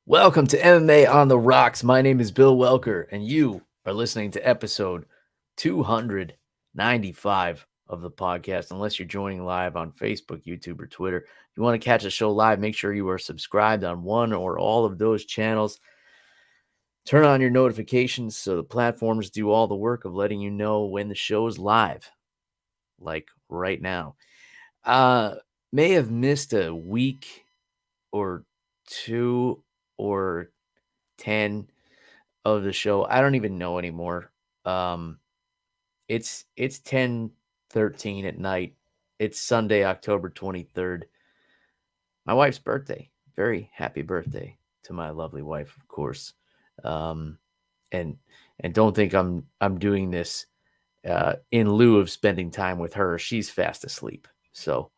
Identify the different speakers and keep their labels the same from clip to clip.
Speaker 1: Welcome to MMA on the Rocks. My name is Bill Welker, and you are listening to episode 295 of the podcast. Unless you're joining live on Facebook, YouTube, or Twitter, if you want to catch the show live, make sure you are subscribed on one or all of those channels. Turn on your notifications so the platforms do all the work of letting you know when the show is live, like right now. May have missed a week or two or 10 of the show. I don't even know anymore. Um, it's 10:13 at night. It's Sunday, October 23rd. My wife's birthday. Very happy birthday to my lovely wife, of course. Um, and don't think I'm doing this in lieu of spending time with her. She's fast asleep. So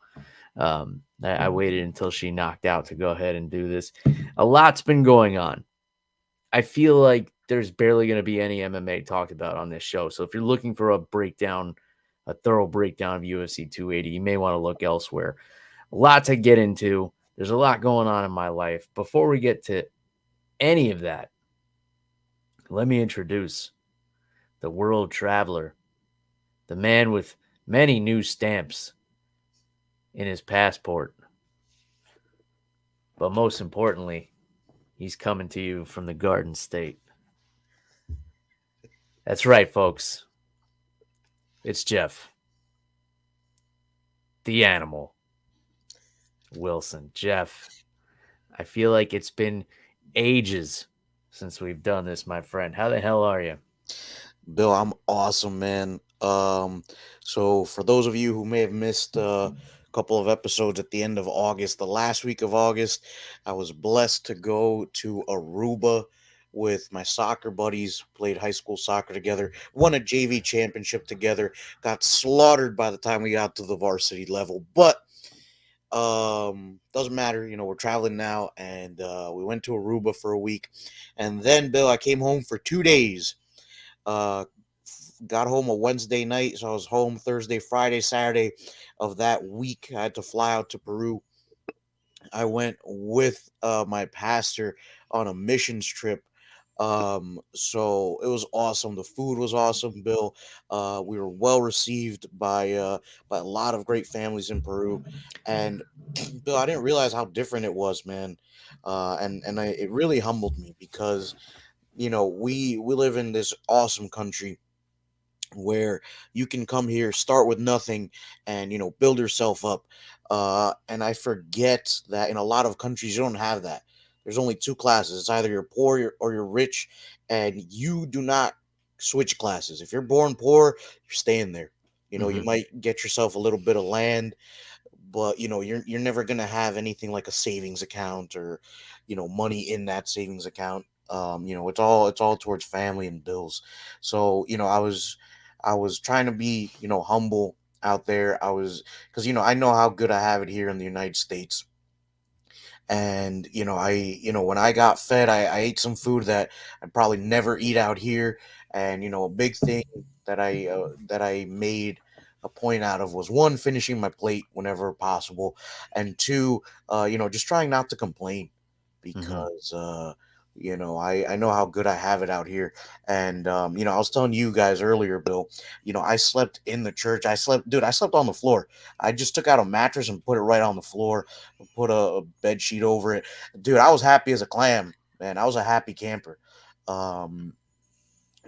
Speaker 1: I waited until she knocked out to go ahead and do this. A lot's been going on. I feel like there's barely going to be any MMA talked about on this show. So if you're looking for a thorough breakdown of UFC 280, you may want to look elsewhere. A lot to get into. There's a lot going on in my life. Before we get to any of that, let me introduce the world traveler, the man with many new stamps in his passport. But most importantly, he's coming to you from the Garden State. That's right, folks. It's Jeff, the animal, Wilson. Jeff, I feel like it's been ages since we've done this, my friend. How the hell are you?
Speaker 2: Bill, I'm awesome, man. So for those of you who may have missed a couple of episodes at the end of August, the last week of August, I was blessed to go to Aruba with my soccer buddies, played high school soccer together, won a JV championship together, got slaughtered by the time we got to the varsity level, but doesn't matter, we're traveling now, and we went to Aruba for a week, and then Bill, I came home for 2 days. uh got home a Wednesday night, so I was home Thursday, Friday, Saturday of that week. I had to fly out to Peru. I went with my pastor on a missions trip. So it was awesome. The food was awesome, Bill. We were well received by a lot of great families in Peru, and Bill, I didn't realize how different it was, man. It really humbled me because we live in this awesome country where you can come here, start with nothing, and build yourself up. And I forget that in a lot of countries you don't have that. There's only two classes. It's either you're poor or you're rich, and you do not switch classes. If you're born poor, you're staying there. You
Speaker 1: Mm-hmm.
Speaker 2: might get yourself a little bit of land, but you're never gonna have anything like a savings account or money in that savings account. It's all towards family and bills. So I was trying to be humble out there. I was because I know how good I have it here in the United States. And when I got fed, I ate some food that I'd probably never eat out here. And a big thing that I made a point out of was, one, finishing my plate whenever possible, and two, just trying not to complain,
Speaker 1: Mm-hmm.
Speaker 2: because I know how good I have it out here. And I was telling you guys earlier, Bill, I slept in the church. I slept on the floor. I just took out a mattress and put it right on the floor, put a bed sheet over it. Dude, I was happy as a clam, man. I was a happy camper. Um,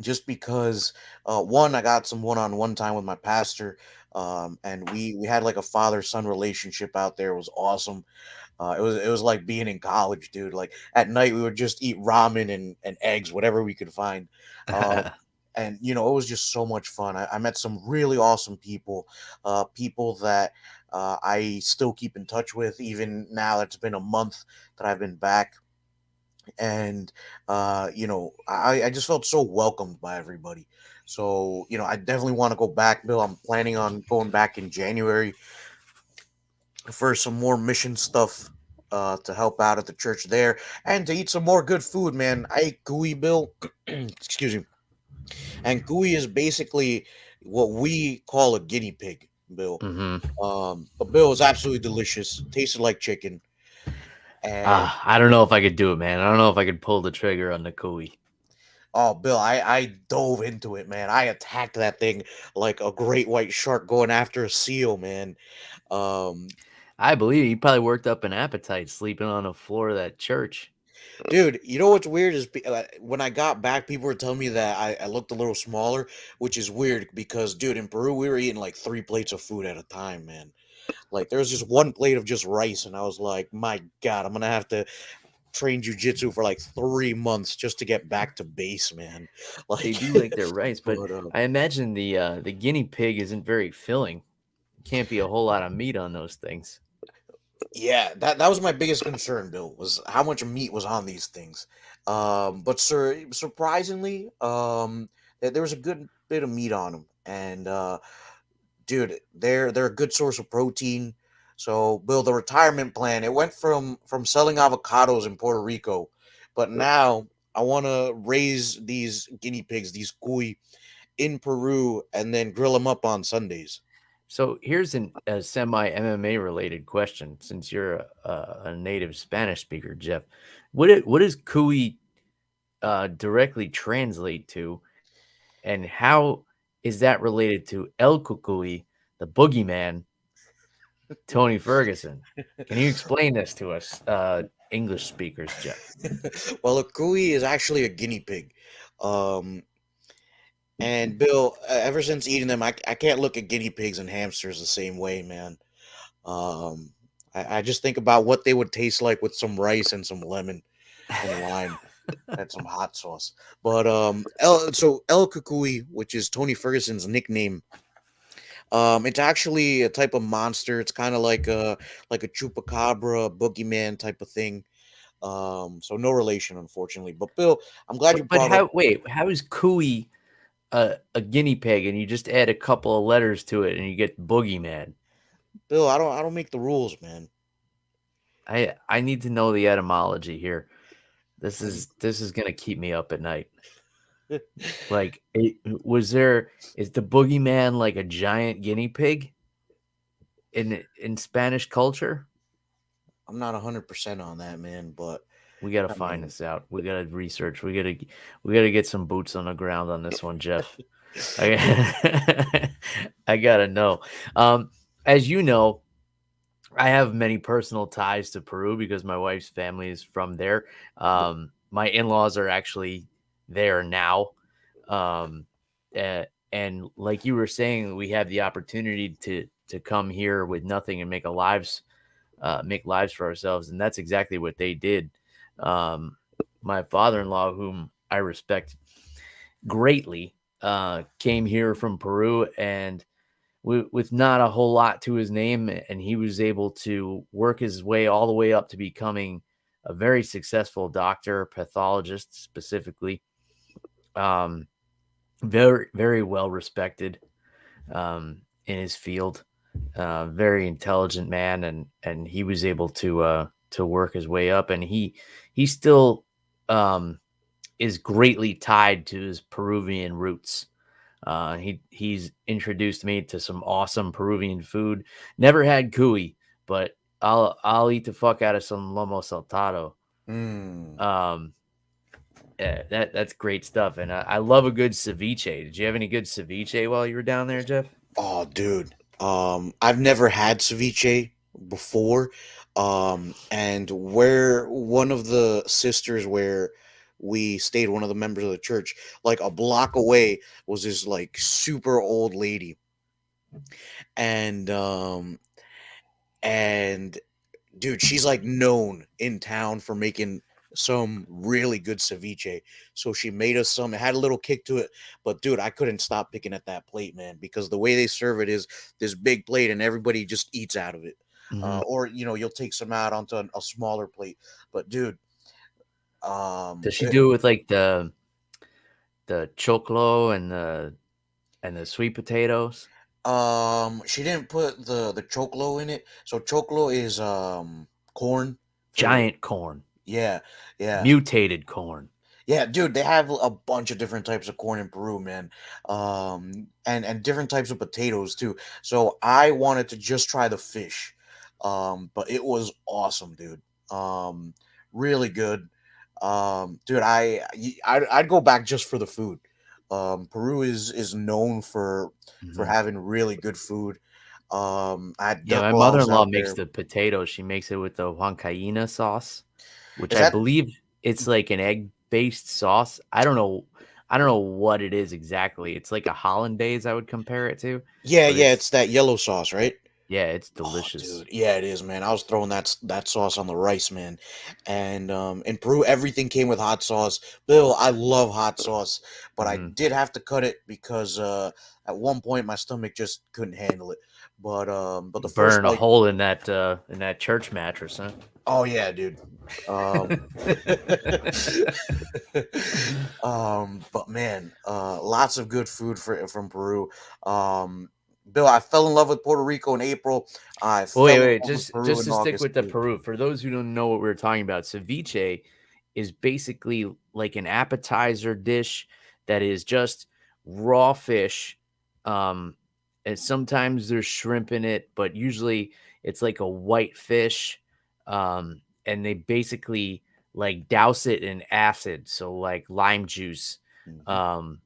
Speaker 2: just because, one, I got some one-on-one time with my pastor, and we had like a father-son relationship out there. It was awesome. It was like being in college, dude. Like at night we would just eat ramen and eggs, whatever we could find. Uh, and it was just so much fun. I met some really awesome people, people that I still keep in touch with even now that it's been a month that I've been back. And I just felt so welcomed by everybody. So I definitely want to go back, Bill. I'm planning on going back in January for some more mission stuff, to help out at the church there, and to eat some more good food, man. I ate gooey, Bill. Excuse me. And gooey is basically what we call a guinea pig, Bill.
Speaker 1: Mm-hmm.
Speaker 2: But Bill was absolutely delicious. Tasted like chicken. And
Speaker 1: I don't know if I could do it, man. I don't know if I could pull the trigger on the Kui.
Speaker 2: oh, Bill, I dove into it, man. I attacked that thing like a great white shark going after a seal, man. Um,
Speaker 1: I believe he probably worked up an appetite sleeping on the floor of that church.
Speaker 2: Dude, you know what's weird is when I got back, people were telling me that I looked a little smaller, which is weird because, dude, in Peru, we were eating like 3 plates of food at a time, man. Like, there was just one plate of just rice, and I was like, my God, I'm gonna have to train jujitsu for like 3 months just to get back to base, man.
Speaker 1: They
Speaker 2: Like,
Speaker 1: do like their rice, but
Speaker 2: but
Speaker 1: I imagine the guinea pig isn't very filling. Can't be a whole lot of meat on those things.
Speaker 2: yeah, that was my biggest concern, Bill, was how much meat was on these things. But surprisingly, there was a good bit of meat on them, and dude, they're a good source of protein. So, Bill, the retirement plan, it went from selling avocados in Puerto Rico, but now I want to raise these guinea pigs, these cuy, in Peru, and then grill them up on Sundays.
Speaker 1: So here's a semi MMA related question. Since you're a native Spanish speaker, Jeff, what does "cuy" directly translate to, and how is that related to El Cucuy, the boogeyman, Tony Ferguson? Can you explain this to us, English speakers, Jeff?
Speaker 2: Well, a cuy is actually a guinea pig. Um, and Bill, ever since eating them, I can't look at guinea pigs and hamsters the same way, man. Um, I just think about what they would taste like with some rice and some lemon and lime and some hot sauce. But so El Cucuy, which is Tony Ferguson's nickname, it's actually a type of monster. It's kind of like a chupacabra, boogeyman type of thing. So no relation, unfortunately. But Bill, I'm glad you
Speaker 1: But
Speaker 2: brought up.
Speaker 1: how? Wait, how is "cuy" a guinea pig, and you just add a couple of letters to it, and you get boogeyman?
Speaker 2: Bill, I don't make the rules, man.
Speaker 1: I need to know the etymology here. This
Speaker 2: And
Speaker 1: is this is gonna keep me up at night. Like, was there is the boogeyman like a giant guinea pig in Spanish culture?
Speaker 2: I'm not 100% on that, man. But
Speaker 1: We gotta
Speaker 2: I
Speaker 1: find
Speaker 2: mean,
Speaker 1: this out. We gotta research. We gotta get some boots on the ground on this one, Jeff. I I gotta know. Um, as you know, I have many personal ties to Peru because my wife's family is from there. My in-laws are actually there now. Um, and like you were saying, we have the opportunity to come here with nothing and make lives for ourselves, and that's exactly what they did. Um, my father-in-law, whom I respect greatly, came here from Peru and with not a whole lot to his name, and he was able to work his way all the way up to becoming a very successful doctor, pathologist specifically. Um, very well respected in his field. Very intelligent man, and he was able to work his way up, and he still um, is greatly tied to his Peruvian roots. He's introduced me to some awesome Peruvian food. Never had cuy, but I'll eat the fuck out of some lomo saltado.
Speaker 2: hmm.
Speaker 1: Um, yeah, that's great stuff, and I love a good ceviche. Did you have any good ceviche while you were down there, Jeff?
Speaker 2: Oh, dude. I've never had ceviche before. And where one of the sisters where we stayed, one of the members of the church, like a block away, was this like super old lady, and and dude, she's like known in town for making some really good ceviche. So she made us some. It had a little kick to it, but dude, I couldn't stop picking at that plate, man, because the way they serve it is this big plate and everybody just eats out of it.
Speaker 1: Hmm.
Speaker 2: Or you'll take some out onto a smaller plate. But dude,
Speaker 1: Does she
Speaker 2: it,
Speaker 1: do it with like the choclo and the sweet potatoes?
Speaker 2: she didn't put the choclo in it. So choclo is corn for
Speaker 1: Giant corn,
Speaker 2: yeah, yeah.
Speaker 1: mutated corn.
Speaker 2: Yeah, dude, they have a bunch of different types of corn in Peru, man. And different types of potatoes too. So I wanted to just try the fish. But it was awesome, dude. Um, really good. Dude, I'd go back just for the food. Peru is known for
Speaker 1: Mhm.
Speaker 2: having really good food. I had
Speaker 1: Yeah,
Speaker 2: duck
Speaker 1: my
Speaker 2: while I was
Speaker 1: mother-in-law
Speaker 2: out
Speaker 1: makes
Speaker 2: there.
Speaker 1: the potatoes. She makes it with the huancaína sauce, which
Speaker 2: Is
Speaker 1: I
Speaker 2: that
Speaker 1: believe it's like an egg-based sauce. I don't know what it is exactly. It's like a hollandaise I would compare it to,
Speaker 2: Yeah,
Speaker 1: but
Speaker 2: yeah,
Speaker 1: it's
Speaker 2: it's that yellow sauce, right?
Speaker 1: yeah, it's
Speaker 2: Oh,
Speaker 1: delicious.
Speaker 2: dude, yeah, it is, man. I was throwing that sauce on the rice, man. And in Peru, everything came with hot sauce. Bill, I love hot sauce, but I
Speaker 1: Mhm.
Speaker 2: did have to cut it because at one point my stomach just couldn't handle it. But the first
Speaker 1: Burn a
Speaker 2: like,
Speaker 1: hole in that church mattress, huh?
Speaker 2: oh yeah, dude. Um, but man, lots of good food from Peru. Um, Bill, I fell in love with Puerto Rico in April. I
Speaker 1: Wait,
Speaker 2: fell in
Speaker 1: wait,
Speaker 2: love with
Speaker 1: just
Speaker 2: Peru
Speaker 1: just
Speaker 2: in
Speaker 1: to stick
Speaker 2: August
Speaker 1: with the
Speaker 2: too.
Speaker 1: Peru. For those who don't know what we're talking about, ceviche is basically like an appetizer dish that is just raw fish. Um, and sometimes there's shrimp in it, but usually it's like a white fish. And they basically like douse it in acid, so like lime juice,
Speaker 2: Mhm.
Speaker 1: um,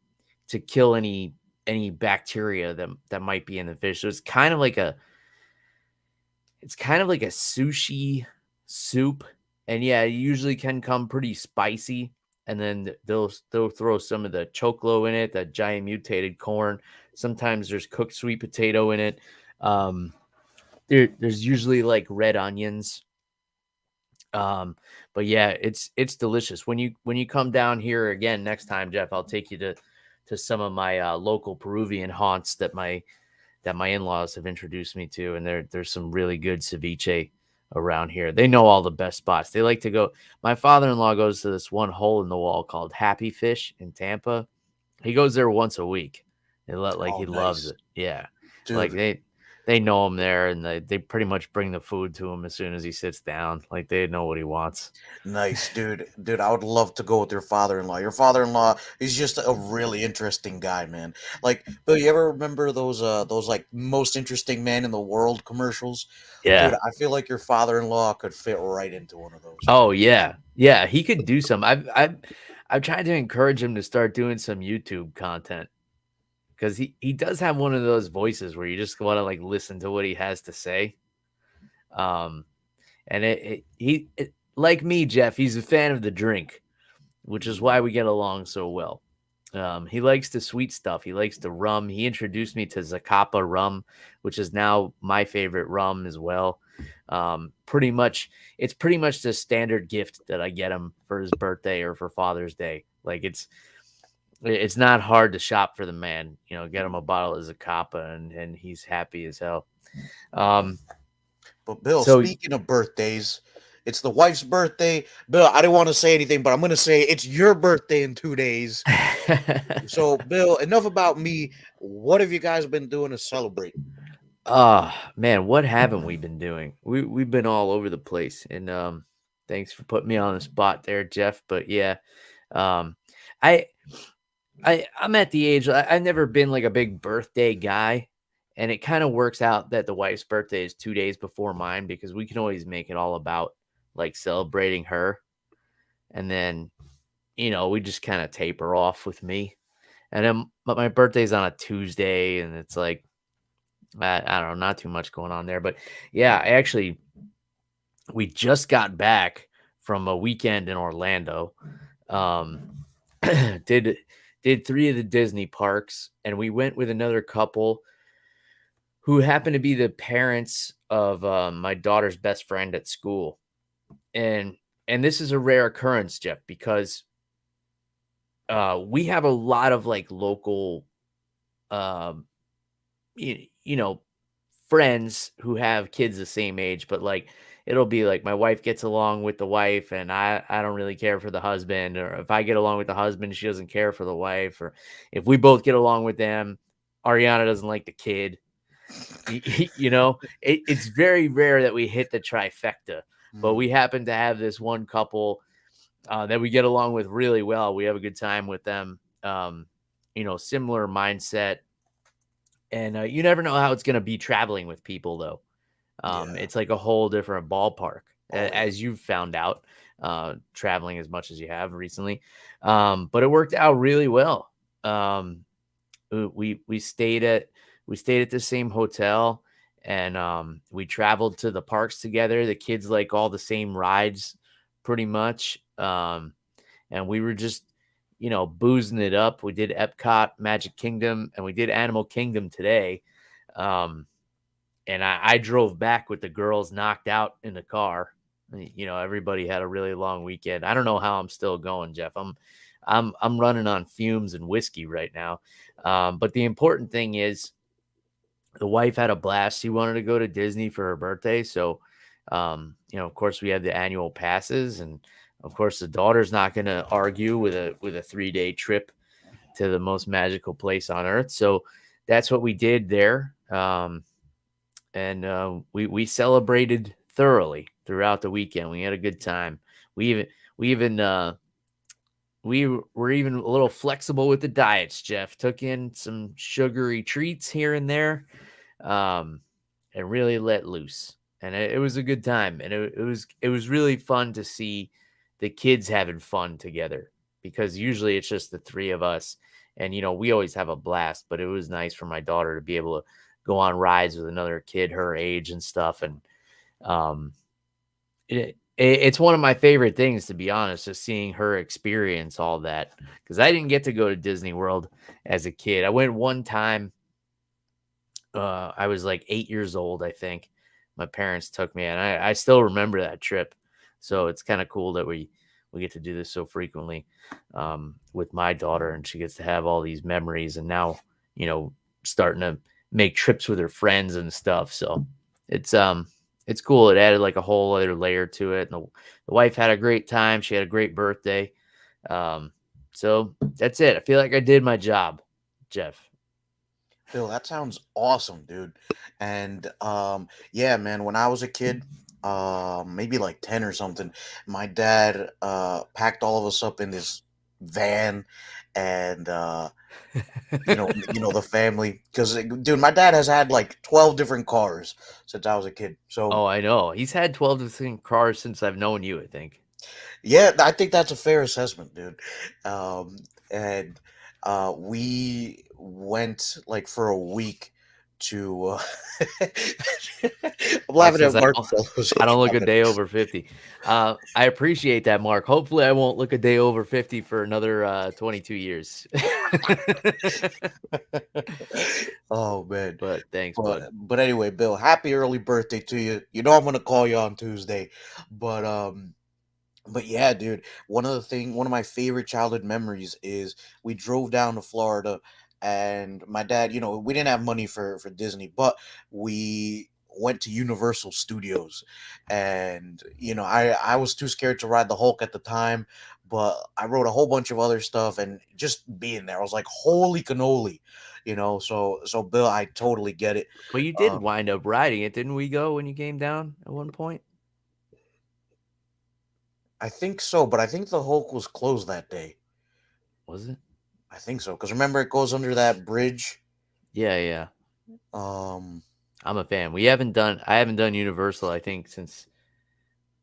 Speaker 1: to kill any bacteria that might be in the fish. So it's kind of like a sushi soup, and yeah, it usually can come pretty spicy. And then they'll throw some of the choclo in it, that giant mutated corn. Sometimes there's cooked sweet potato in it. Um, there's usually like red onions. Um, but yeah, it's delicious. When you come down here again next time, Jeff, I'll take you to some of my local Peruvian haunts that my in-laws have introduced me to, and there's some really good ceviche around here. They know all the best spots. They like to go. My father-in-law goes to this one hole in the wall called Happy Fish in Tampa. He goes there once a week. Like
Speaker 2: Oh,
Speaker 1: he loves
Speaker 2: nice,
Speaker 1: it. Yeah, like
Speaker 2: dude.
Speaker 1: they know him there, and they pretty much bring the food to him as soon as he sits down. Like they know what he wants.
Speaker 2: Nice, dude. Dude, I would love to go with your father-in-law. Your father-in-law is just a really interesting guy, man. Like, Bill, you ever remember those like most interesting man in the world commercials? Dude,
Speaker 1: Yeah.
Speaker 2: I feel like your father-in-law could fit right into one of those, man.
Speaker 1: Oh yeah, yeah. He could do some. I've tried to encourage him to start doing some YouTube content. 'Cause he does have one of those voices where you just wanna, like, listen to what he has to say. Um, and like me, Jeff, he's a fan of the drink, which is why
Speaker 2: Mm,
Speaker 1: we get along so well. He likes the sweet stuff. He likes the rum. He introduced me to Zacapa rum, which is now my favorite rum as well. It's pretty much the standard gift that I get him for his birthday or for Father's Day. Like, it's not hard to shop for the man, get him
Speaker 2: mm.
Speaker 1: a bottle of Zacapa, and he's happy as hell. Um,
Speaker 2: But Bill,
Speaker 1: so
Speaker 2: speaking of birthdays, it's the wife's birthday. Bill, I didn't want to say anything, but I'm gonna say it's your birthday in 2 days. So, Bill, enough about me. What have you guys been doing to celebrate?
Speaker 1: Man, what haven't we been doing? We've been all over the place, and thanks for putting me on the spot there, Jeff. But yeah, um, I I'm at the age I've never been like a big birthday guy, and it kind of works out that the wife's birthday is 2 days before mine because we can always make it all about like celebrating her, and then we just kind of taper off with me. And then but my birthday's on a Tuesday, and it's like I don't know, not too much going on there. But yeah, we just got back from a weekend in Orlando. Um, did did three of the Disney parks, and we went with another couple who happened to be the parents of my daughter's best friend at school. And this is a rare occurrence, Jeff, because we have a lot of like local um, you know, friends who have kids the same age, but like it'll be like my wife gets along with the wife and I don't really care for the husband, or if I get along with the husband, she doesn't care for the wife, or if we both get along with them, Ariana doesn't like the kid. It's very rare that we hit the trifecta, but we
Speaker 2: Hmm.
Speaker 1: happen to have this one couple that we get along with really well. We have a good time with them. Similar mindset, and you never know how it's going to be traveling with people, though.
Speaker 2: Yeah.
Speaker 1: It's like a whole different ballpark.
Speaker 2: Oh yeah.
Speaker 1: as you've found out, traveling as much as you have recently. But it worked out really well. Um, we stayed at the same hotel, and we traveled to the parks together. The kids like all the same rides pretty much. And we were just, boozing it up. We did Epcot, Magic Kingdom, and we did Animal Kingdom today. Um, and I drove back with the girls knocked out in the car. Everybody had a really long weekend. I don't know how I'm still going, Jeff. I'm running on fumes and whiskey right now. But the important thing is the wife had a blast. She wanted to go to Disney for her birthday. So, of course we have the annual passes, and of course the daughter's not going to argue with a 3-day trip to the most magical place on earth. So that's what we did there. And we celebrated thoroughly throughout the weekend. We had a good time. We even we even we were even a little flexible with the diets. Jeff took in some sugary treats here and there, um, and really let loose. And it was a good time, and it was really fun to see the kids having fun together, because usually it's just the three of us, and we always have a blast. But it was nice for my daughter to be able to go on rides with another kid her age and stuff. And um, it's one of my favorite things, to be honest, just seeing her experience all that, because I didn't get to go to Disney World as a kid. I went one time. I was like 8 years old, I think. My parents took me, and I still remember that trip. So it's kind of cool that we get to do this so frequently, with my daughter, and she gets to have all these memories, and now starting to make trips with her friends and stuff. So it's cool. It added like a whole other layer to it, and the wife had a great time. She had a great birthday. So that's it. I feel like I did my job, Jeff.
Speaker 2: Bill, that sounds awesome, dude. And yeah, man, when I was a kid, maybe like 10 or something, my dad packed all of us up in this van, and the family, because dude, my dad has had like 12 different cars since I was a kid. So
Speaker 1: Oh, I know. He's had 12 distinct cars since I've known you, I think.
Speaker 2: yeah, I think that's a fair assessment, dude. Um, and we went like for a week to. I'm
Speaker 1: That's
Speaker 2: laughing
Speaker 1: because
Speaker 2: at
Speaker 1: I
Speaker 2: Mark
Speaker 1: don't,
Speaker 2: Fellows.
Speaker 1: I don't look a day over 50. I appreciate that, Mark. Hopefully, I won't look a day over 50 for another 22 years.
Speaker 2: Oh man.
Speaker 1: But thanks, bud.
Speaker 2: But anyway, Bill, happy early birthday to you. You know I'm gonna call you on Tuesday, but yeah, dude, one of my favorite childhood memories is we drove down to Florida, and my dad, we didn't have money for Disney, but we went to Universal Studios, and I was too scared to ride the Hulk at the time, but I wrote a whole bunch of other stuff, and just being there, I was like, holy cannoli, so Bill, I totally get it.
Speaker 1: But you did
Speaker 2: Um,
Speaker 1: wind up riding it, didn't we go when you came down at one point?
Speaker 2: I think so, but I think the Hulk was closed that day.
Speaker 1: Was it?
Speaker 2: I think so, because remember it goes under that bridge.
Speaker 1: Yeah, yeah.
Speaker 2: Um,
Speaker 1: I'm a fan. I haven't done Universal, I think, since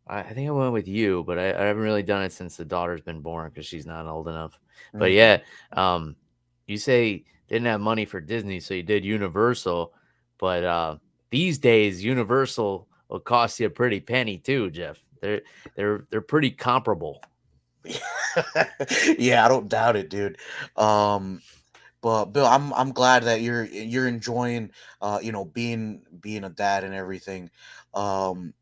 Speaker 1: I think I went with you, but I haven't really done it since the daughter's been born, because she's not old enough. But
Speaker 2: mhm.
Speaker 1: yeah, um, you say didn't have money for Disney, so you did Universal. But these days, Universal will cost you a pretty penny too, Jeff. They're pretty comparable.
Speaker 2: Yeah, I don't doubt it, dude. Um, but Bill, I'm glad that you're enjoying, being a dad and everything. Um,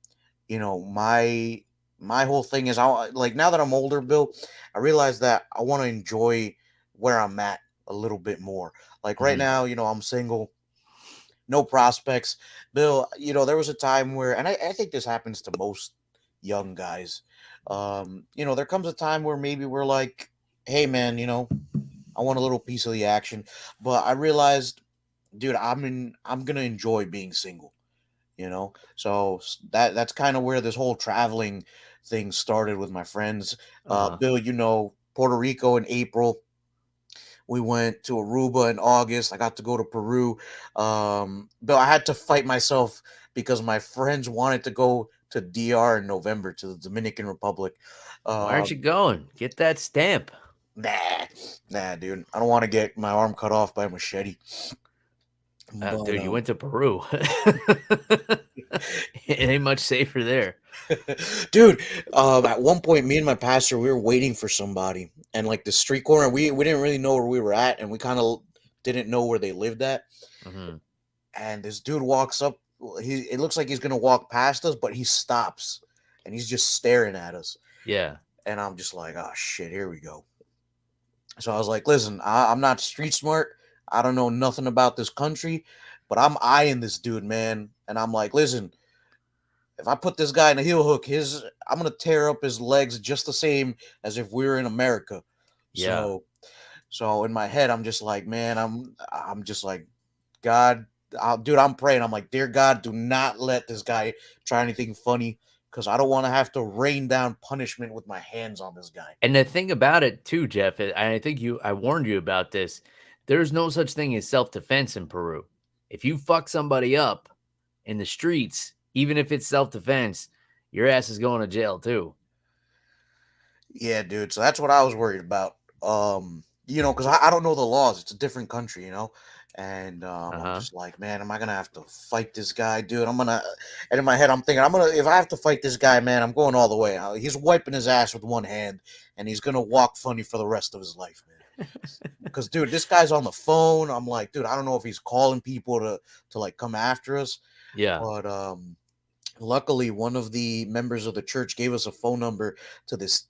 Speaker 2: my whole thing is, like, now that I'm older, Bill, I realize that I want to enjoy where I'm at a little bit more. Like right
Speaker 1: Mhm.
Speaker 2: now, I'm single, no prospects. Bill, there was a time where, and I think this happens to most young guys. There comes a time where maybe we're like, hey man, I want a little piece of the action. But I realized, dude, I'm gonna enjoy being single, So that's kind of where this whole traveling thing started with my friends.
Speaker 1: Uh-huh.
Speaker 2: Bill, Puerto Rico in April. We went to Aruba in August. I got to go to Peru. But I had to fight myself because my friends wanted to go to DR in November, to the Dominican Republic.
Speaker 1: Why aren't
Speaker 2: Um,
Speaker 1: you going? Get that stamp.
Speaker 2: nah, nah, dude. I don't want to get my arm cut off by a machete.
Speaker 1: Oh,
Speaker 2: But
Speaker 1: dude, you went to Peru. It ain't much safer there.
Speaker 2: dude, at one point, me and my pastor, we were waiting for somebody, and like the street corner, we didn't really know where we were at, and we kind of didn't know where they lived at.
Speaker 1: Hmm.
Speaker 2: And this dude walks up. It looks like he's gonna walk past us, but he stops, and he's just staring at us.
Speaker 1: Yeah.
Speaker 2: And I'm just like, oh shit, here we go. So I was like, listen, I'm not street smart. I don't know nothing about this country, but I'm eyeing this dude, man. And I'm like, listen, if I put this guy in a heel hook, I'm gonna tear up his legs just the same as if we were in America.
Speaker 1: Yeah.
Speaker 2: So in my head, I'm just like, man, I'm just like, God, dude, I'm praying. I'm like, dear God, do not let this guy try anything funny, because I don't want to have to rain down punishment with my hands on this guy.
Speaker 1: And the thing about it too, Jeff, I think I warned you about this. There's no such thing as self-defense in Peru. If you fuck somebody up in the streets, even if it's self-defense, your ass is going to jail too.
Speaker 2: Yeah, dude. So that's what I was worried about. Because I don't know the laws. It's a different country, and I'm
Speaker 1: Uh-huh.
Speaker 2: just like, man, am I gonna have to fight this guy, dude? And in my head, I'm thinking, if I have to fight this guy, man, I'm going all the way. He's wiping his ass with one hand, and he's gonna walk funny for the rest of his life, man. Because, dude, this guy's on the phone. I'm like, dude, I don't know if he's calling people to like come after us,
Speaker 1: Yeah.
Speaker 2: but luckily, one of the members of the church gave us a phone number to this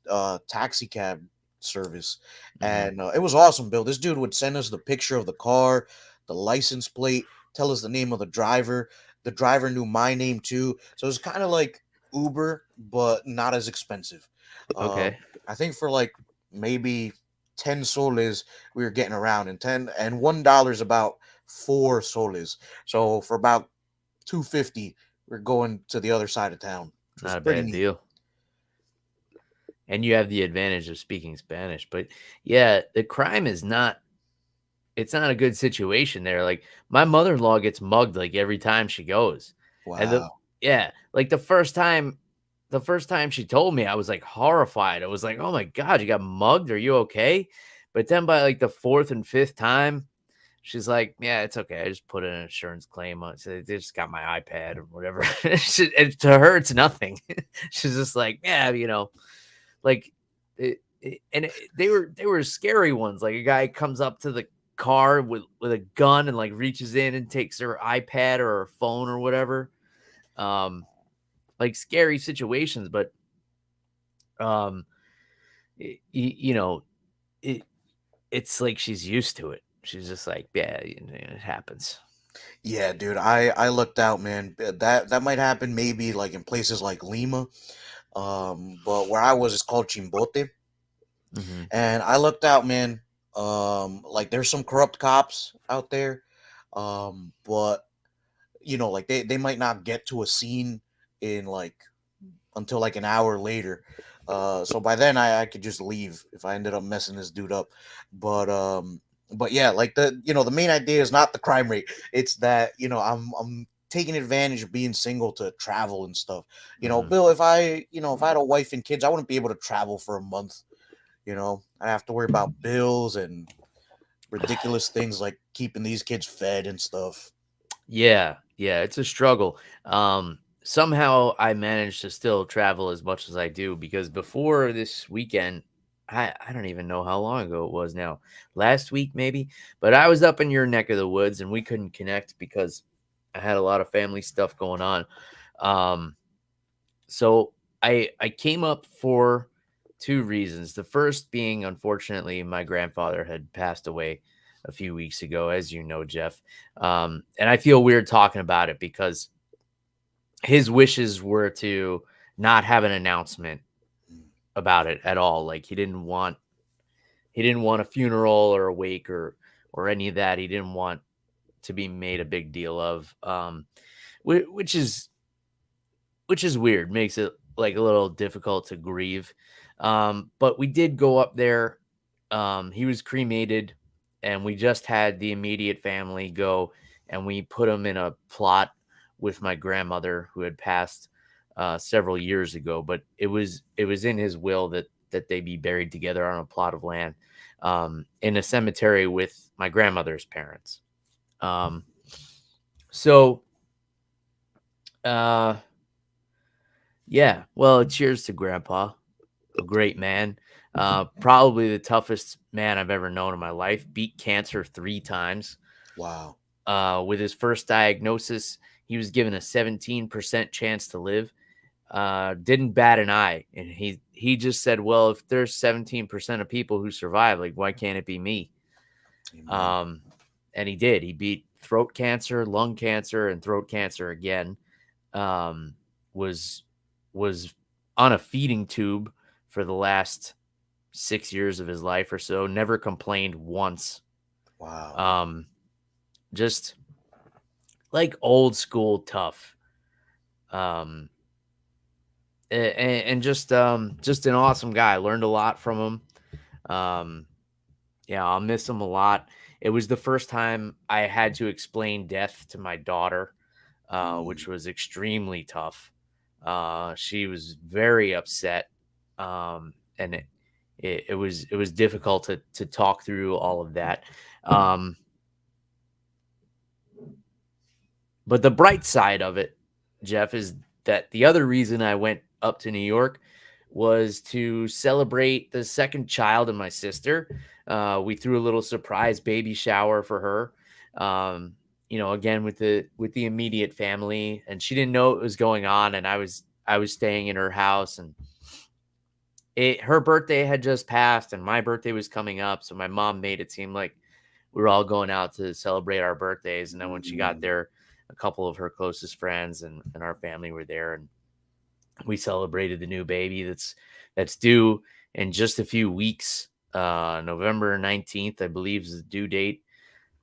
Speaker 2: taxi cab service,
Speaker 1: Hmm.
Speaker 2: and it was awesome, Bill. This dude would send us the picture of the car, the license plate, tell us the name of the driver. The driver knew my name too, so it was kind of like Uber, but not as expensive. Uh,
Speaker 1: Okay.
Speaker 2: I think for like maybe 10 soles, we were getting around, and $1 is about 4 soles. So for about 250, we're going to the other side of town, which was
Speaker 1: Not a
Speaker 2: pretty
Speaker 1: bad
Speaker 2: neat.
Speaker 1: deal. And you have the advantage of speaking Spanish. But yeah, the crime is not it's not a good situation there. Like my mother-in-law gets mugged like every time she goes. And
Speaker 2: Wow.
Speaker 1: yeah, like the first time she told me, I was like horrified. I was like, "Oh my god, you got mugged? Are you okay?" But then by like the fourth and fifth time, she's like, "Yeah, it's okay. I just put an insurance claim on. So they just got my iPad or whatever." And to her, it's nothing. She's just like, "Yeah, like they were scary ones. Like a guy comes up to the car with a gun and like reaches in and takes her iPad or her phone or whatever. Um, like scary situations, but um, you know, it it's like she's used to it. She's just like, yeah, it happens.
Speaker 2: Yeah, dude. I looked out, man. That might happen maybe like in places like Lima. But where I was is called Chimbote.
Speaker 1: Hmm.
Speaker 2: And I looked out, man. Like there's some corrupt cops out there. But like they might not get to a scene in like until like an hour later. So by then I could just leave if I ended up messing this dude up. But yeah, like the main idea is not the crime rate. It's that I'm taking advantage of being single to travel and stuff.
Speaker 1: Hmm.
Speaker 2: Bill, if I had a wife and kids, I wouldn't be able to travel for a month. I have to worry about bills and ridiculous things like keeping these kids fed and stuff.
Speaker 1: Yeah, yeah, it's a struggle. Somehow I managed to still travel as much as I do because before this weekend, I don't even know how long ago it was now. Last week maybe, but I was up in your neck of the woods and we couldn't connect because I had a lot of family stuff going on. Um, so I came up for two reasons. The first being, unfortunately, my grandfather had passed away a few weeks ago, as you know, Jeff. And I feel weird talking about it because his wishes were to not have an announcement about it at all. Like he didn't want a funeral or a wake or any of that. He didn't want to be made a big deal of. Which is weird, makes it like a little difficult to grieve. But we did go up there. He was cremated, and we just had the immediate family go and we put him in a plot with my grandmother who had passed. several years ago, but it was in his will that they be buried together on a plot of land in a cemetery with my grandmother's parents. So yeah, well, cheers to Grandpa, a great man. Probably the toughest man I've ever known in my life. Beat cancer 3 times.
Speaker 2: Wow.
Speaker 1: With his first diagnosis, he was given a 17% chance to live. Didn't bat an eye, and he just said, "Well, if there's 17% of people who survive, like why can't it be me?"
Speaker 2: Amen.
Speaker 1: And he did. He beat throat cancer, lung cancer, and throat cancer again. Um, was was on a feeding tube for the last 6 years of his life or so. Never complained once.
Speaker 2: Wow.
Speaker 1: Um, just like old school tough. Um, and just an awesome guy. Learned a lot from him. Yeah, I'll miss him a lot. It was the first time I had to explain death to my daughter, which
Speaker 2: Mm.
Speaker 1: was extremely tough. She was very upset, and it was difficult to talk through all of that. Um, but the bright side of it, Jeff, is that the other reason I went up to New York was to celebrate the second child of my sister. We threw a little surprise baby shower for her. Again with the immediate family, and she didn't know what was going on, and I was staying in her house, and her birthday had just passed, and my birthday was coming up, so my mom made it seem like we were all going out to celebrate our birthdays. And then when she got
Speaker 2: Mm.
Speaker 1: there, a couple of her closest friends and our family were there, and we celebrated the new baby that's due in just a few weeks. November 19th, I believe, is the due date.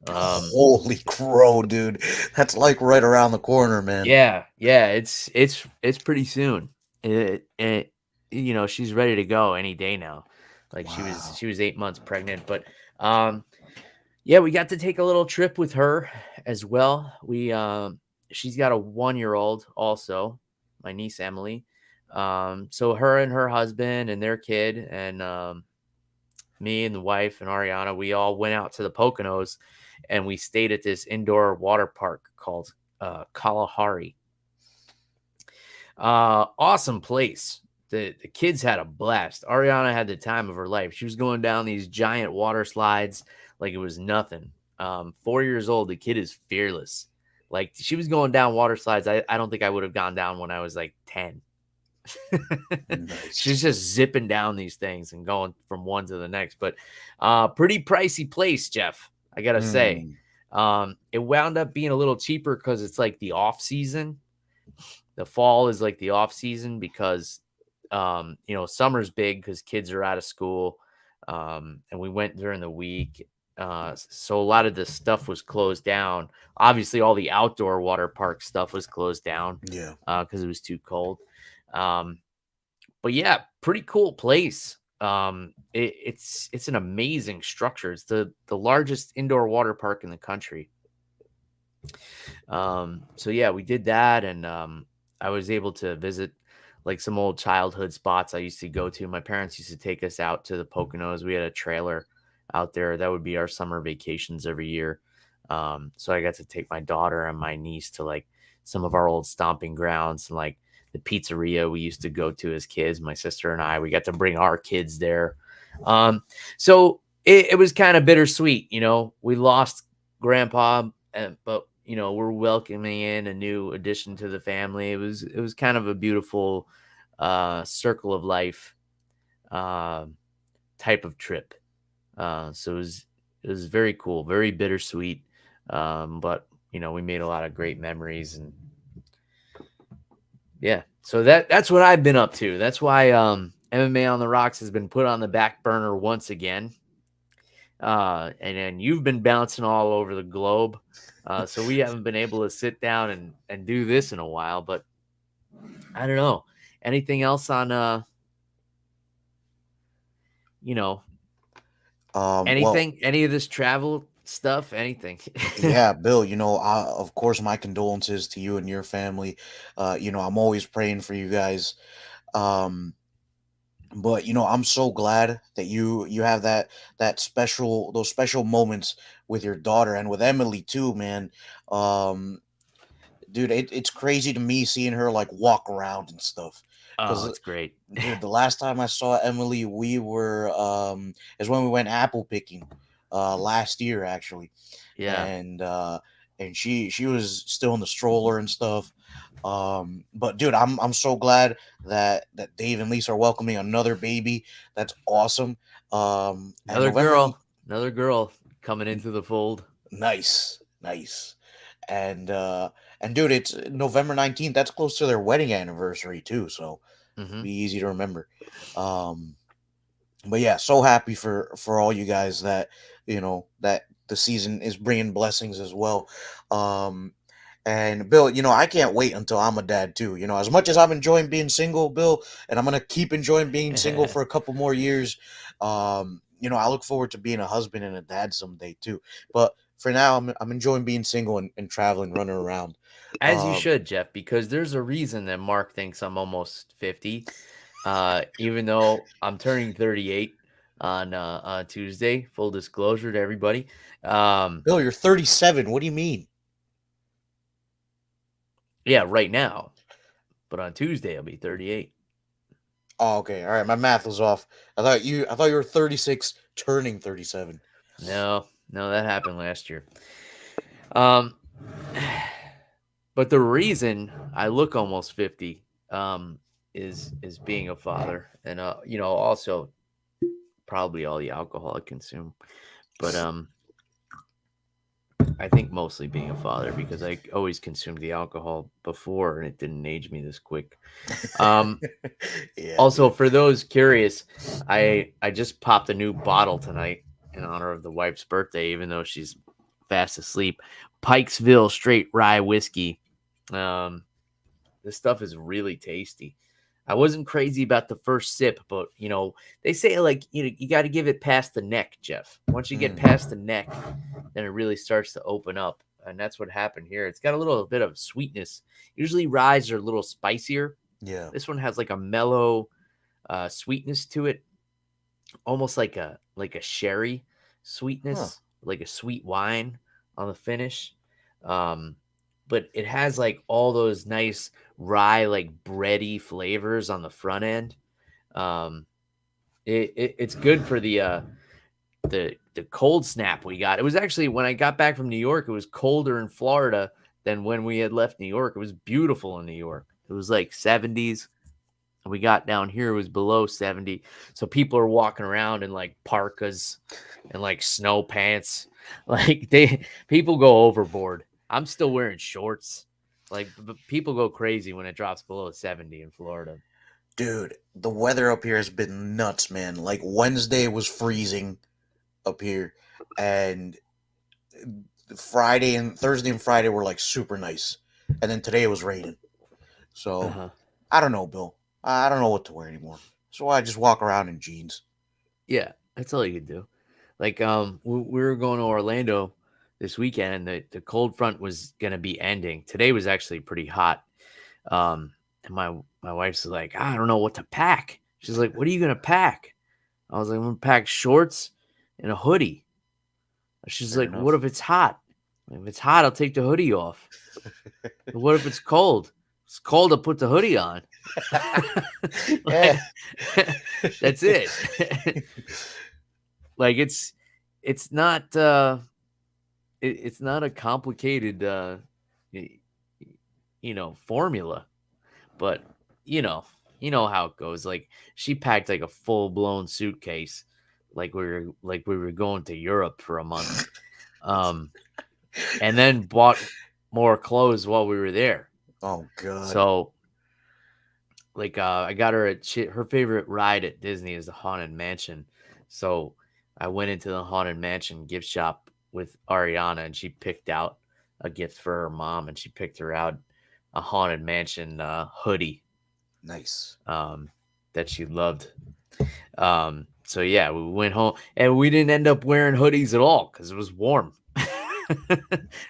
Speaker 2: Holy crow, dude. That's like right around the corner, man.
Speaker 1: Yeah, it's pretty soon. She's ready to go any day now. Like
Speaker 2: Wow.
Speaker 1: she was 8 months pregnant, but um, yeah, we got to take a little trip with her as well. She's got a 1 year old also, my niece Emily. So her and her husband and their kid and me and the wife and Ariana, we all went out to the Poconos and we stayed at this indoor water park called Kalahari. Awesome place. The kids had a blast. Ariana had the time of her life. She was going down these giant water slides like it was nothing. 4 years old, the kid is fearless. Like she was going down water slides. I don't think I would have gone down when I was like 10. She's
Speaker 2: Nice.
Speaker 1: just zipping down these things and going from one to the next. But pretty pricey place, Jeff. I gotta say.
Speaker 2: Mm.
Speaker 1: It wound up being a little cheaper because it's like the off season. The fall is like the off season because summer's big because kids are out of school. And we went during the week. So a lot of this stuff was closed down. Obviously, all the outdoor water park stuff was closed down
Speaker 2: Yeah.
Speaker 1: because it was too cold. But yeah, pretty cool place. It's an amazing structure. It's the largest indoor water park in the country. So yeah, we did that, and I was able to visit like some old childhood spots I used to go to. My parents used to take us out to the Poconos. We had a trailer out there. That would be our summer vacations every year. So I got to take my daughter and my niece to like some of our old stomping grounds and like the pizzeria we used to go to as kids. My sister and I, we got to bring our kids there. So it was kind of bittersweet. We lost grandpa, but we're welcoming in a new addition to the family. It was kind of a beautiful circle of life uh, type of trip. So it was very cool, very bittersweet. But we made a lot of great memories, and yeah. So that's what I've been up to. That's why MMA on the Rocks has been put on the back burner once again. And then you've been bouncing all over the globe. So we haven't been able to sit down and do this in a while, but I don't know. Anything else on you know,
Speaker 2: Well,
Speaker 1: any of this travel stuff, anything.
Speaker 2: Yeah, Bill, of course, my condolences to you and your family. I'm always praying for you guys. Um, but I'm so glad that you have that special those special moments with your daughter and with Emily too, man. Um, dude, it's crazy to me seeing her like walk around and stuff.
Speaker 1: Oh,
Speaker 2: Because,
Speaker 1: it's great.
Speaker 2: dude, the last time I saw Emily, we were is when we went apple picking, last year actually,
Speaker 1: Yeah.
Speaker 2: and she was still in the stroller and stuff. But dude, I'm so glad that Dave and Lisa are welcoming another baby. That's awesome. And
Speaker 1: Another
Speaker 2: November,
Speaker 1: girl. Another girl coming into the fold.
Speaker 2: nice, nice. And dude, it's November 19th. That's close to their wedding anniversary too, so
Speaker 1: Hmm.
Speaker 2: be easy to remember. Um, but yeah, so happy for all you guys that that the season is bringing blessings as well. Um, and Bill, I can't wait until I'm a dad too. As much as I'm enjoying being single, Bill, and I'm gonna keep enjoying being single for a couple more years. I look forward to being a husband and a dad someday too. But for now, I'm enjoying being single and traveling, running around.
Speaker 1: As you
Speaker 2: Um,
Speaker 1: should, Jeff, because there's a reason that Mark thinks I'm almost 50. Even though I'm turning 38 on Tuesday, full disclosure to everybody. Um,
Speaker 2: Bill, you're 37. What do you mean?
Speaker 1: yeah, right now, but on Tuesday I'll be 38.
Speaker 2: Oh, okay. All right, my math was off. I thought you were 36 turning 37.
Speaker 1: No, no, that happened last year. Um, but the reason I look almost 50 is being a father, and also probably all the alcohol I consume. But I think mostly being a father because I always consumed the alcohol before and it didn't age me this quick. Um,
Speaker 2: Yeah,
Speaker 1: Also,
Speaker 2: dude.
Speaker 1: for those curious, I just popped a new bottle tonight in honor of the wife's birthday, even though she's fast asleep. Pikesville Straight Rye Whiskey. Um, this stuff is really tasty. I wasn't crazy about the first sip, but they say like you got to give it past the neck, Jeff. Once you get
Speaker 2: Mm,
Speaker 1: past the neck, then it really starts to open up, and that's what happened here. It's got a little bit of sweetness. Usually, ryes are a little spicier.
Speaker 2: yeah.
Speaker 1: This one has like a mellow sweetness to it, almost like a sherry
Speaker 2: Huh.
Speaker 1: sweetness, like a sweet wine on the finish. Um, but it has like all those nice rye, like bready flavors on the front end. Um, it's good for the cold snap we got. It was actually when I got back from New York, it was colder in Florida than when we had left New York. It was beautiful in New York. It was like 70s. We got down here, it was below 70. So people are walking around in like parkas and like snow pants. Like people go overboard. I'm still wearing shorts. Like people go crazy when it drops below 70 in Florida.
Speaker 2: Dude, the weather up here has been nuts, man. Like Wednesday was freezing up here, and Friday and Thursday and Friday were like super nice. And then today it was raining. So
Speaker 1: Uh-huh.
Speaker 2: I don't know, Bill. I don't know what to wear anymore. So I just walk around in jeans.
Speaker 1: Yeah, that's all you can do. Like we were going to Orlando this weekend and the cold front was going to be ending. Today was actually pretty hot. And my wife's like, I don't know what to pack. She's like, what are you going to pack? I was like, I'm going to pack shorts and a hoodie. She's
Speaker 2: Fair
Speaker 1: like, what
Speaker 2: enough.
Speaker 1: if it's hot? If it's hot, I'll take the hoodie off. What if it's cold? It's cold, I'll put the hoodie on.
Speaker 2: Yeah.
Speaker 1: Like, that's it. Like it's not it's not a complicated y- formula, but you know, you know how it goes. Like she packed like a full blown suitcase, like we were going to Europe for a month, um, and then bought more clothes while we were there.
Speaker 2: Oh God.
Speaker 1: So like I got her her favorite ride at Disney is the Haunted Mansion. So I went into the Haunted Mansion gift shop with Ariana and she picked out a gift for her mom and she picked her out a Haunted Mansion hoodie
Speaker 2: Nice.
Speaker 1: um, that she loved. Um, So yeah, we went home and we didn't end up wearing hoodies at all because it was warm.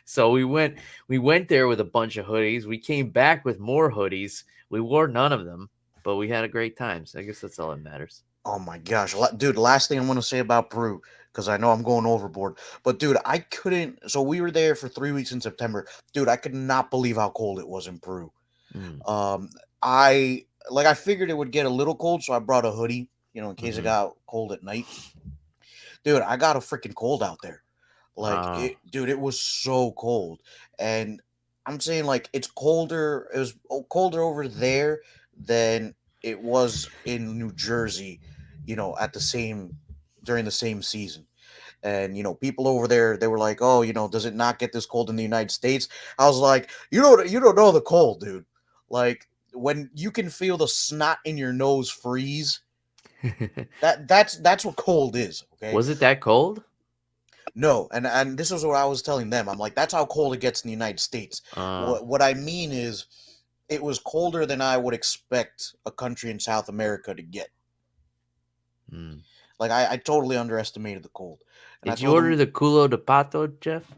Speaker 1: So we went there with a bunch of hoodies. We came back with more hoodies. We wore none of them, but we had a great time. So I guess that's all that matters.
Speaker 2: Oh my gosh, dude! Last thing I want to say about Peru, because I know I'm going overboard, but dude, I couldn't. So we were there for 3 weeks in September, dude. I could not believe how cold it was in Peru.
Speaker 1: Mm,
Speaker 2: Um, I figured it would get a little cold, so I brought a hoodie, in case it
Speaker 1: hmm
Speaker 2: got cold at night. Dude, I got a freaking cold out there. Like
Speaker 1: Oh,
Speaker 2: dude, it was so cold, and I'm saying like it's colder. It was colder over there than it was in New Jersey, at the same during the same season. And people over there, they were like, "Oh, does it not get this cold in the United States?" I was like, You don't know the cold, dude. Like when you can feel the snot in your nose freeze, that's what cold is, okay?
Speaker 1: was it that cold?
Speaker 2: No, and this is what I was telling them. I'm like, that's how cold it gets in the United States.
Speaker 1: Uh,
Speaker 2: What I mean is, it was colder than I would expect a country in South America to get.
Speaker 1: mm.
Speaker 2: Like I totally underestimated the cold, and I
Speaker 1: Did you
Speaker 2: told
Speaker 1: order
Speaker 2: them,
Speaker 1: the culo de pato, Jeff?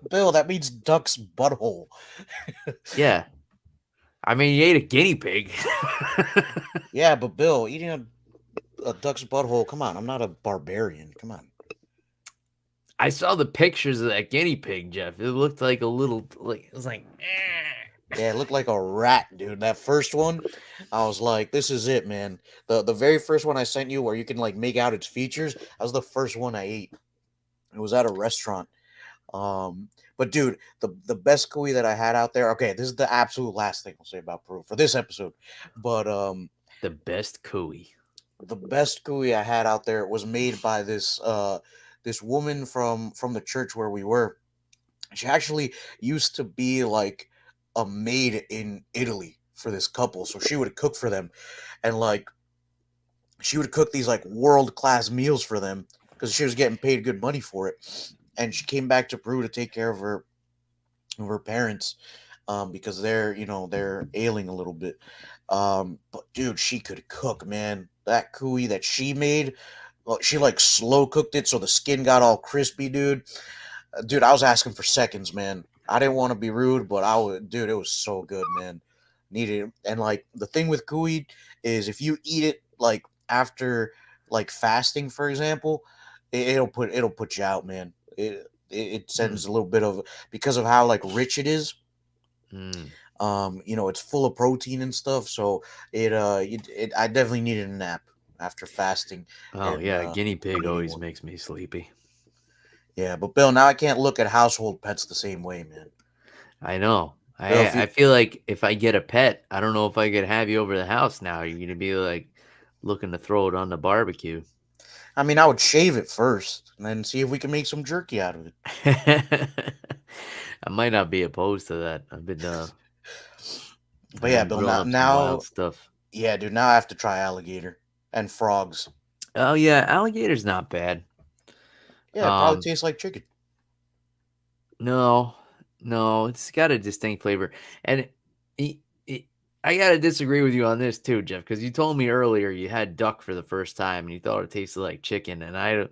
Speaker 2: Bill, that means duck's butthole.
Speaker 1: Yeah. I mean, you ate a guinea pig.
Speaker 2: Yeah, but Bill, eating a duck's butthole. Come on, I'm not a barbarian. Come on.
Speaker 1: I saw the pictures of that guinea pig, Jeff. It looked like a little, like it was like.
Speaker 2: Yeah, it looked like a rat, dude. That first one, I was like, "This is it, man." The very first one I sent you, where you can like make out its features, that was the first one I ate. It was at a restaurant. But dude, the best cuy that I had out there. Okay, this is the absolute last thing I'll say about Peru for this episode. But
Speaker 1: The best cooey.
Speaker 2: the best cuy I had out there was made by this woman from the church where we were. She actually used to be like a maid in Italy for this couple, so she would cook for them, and like she would cook these like world class meals for them because she was getting paid good money for it. And she came back to Peru to take care of her parents, because they're ailing a little bit. But dude, she could cook, man. That cuy that she made, well, she like slow cooked it so the skin got all crispy, dude. Dude, I was asking for seconds, man. I didn't want to be rude, but I would, dude. It was so good, man. Needed it. And like the thing with cuy is if you eat it like after like fasting, for example, it'll put you out, man. It
Speaker 1: Mm,
Speaker 2: sends a little bit of, because of how like rich it is.
Speaker 1: mm.
Speaker 2: It's full of protein and stuff, so I definitely needed a nap after fasting
Speaker 1: Oh
Speaker 2: and
Speaker 1: yeah, guinea pig
Speaker 2: eating
Speaker 1: always
Speaker 2: one.
Speaker 1: makes me sleepy.
Speaker 2: Yeah, but Bill, now I can't look at household pets the same way, man.
Speaker 1: I know.
Speaker 2: Bill,
Speaker 1: I feel like if I get a pet, I don't know if I could have you over the house now. You're gonna be like looking to throw it on the barbecue.
Speaker 2: I mean, I would shave it first and then see if we can make some jerky out of it.
Speaker 1: I might not be opposed to that.
Speaker 2: But
Speaker 1: I've
Speaker 2: yeah,
Speaker 1: been
Speaker 2: Bill,
Speaker 1: growing
Speaker 2: now,
Speaker 1: up some wild
Speaker 2: now,
Speaker 1: stuff.
Speaker 2: yeah, dude, now I have to try alligator and frogs.
Speaker 1: Oh yeah, alligator's not bad.
Speaker 2: Yeah, it probably
Speaker 1: Um,
Speaker 2: tastes like chicken.
Speaker 1: no, no, it's got a distinct flavor, and it, it, I gotta disagree with you on this too, Jeff, because you told me earlier you had duck for the first time and you thought it tasted like chicken, and I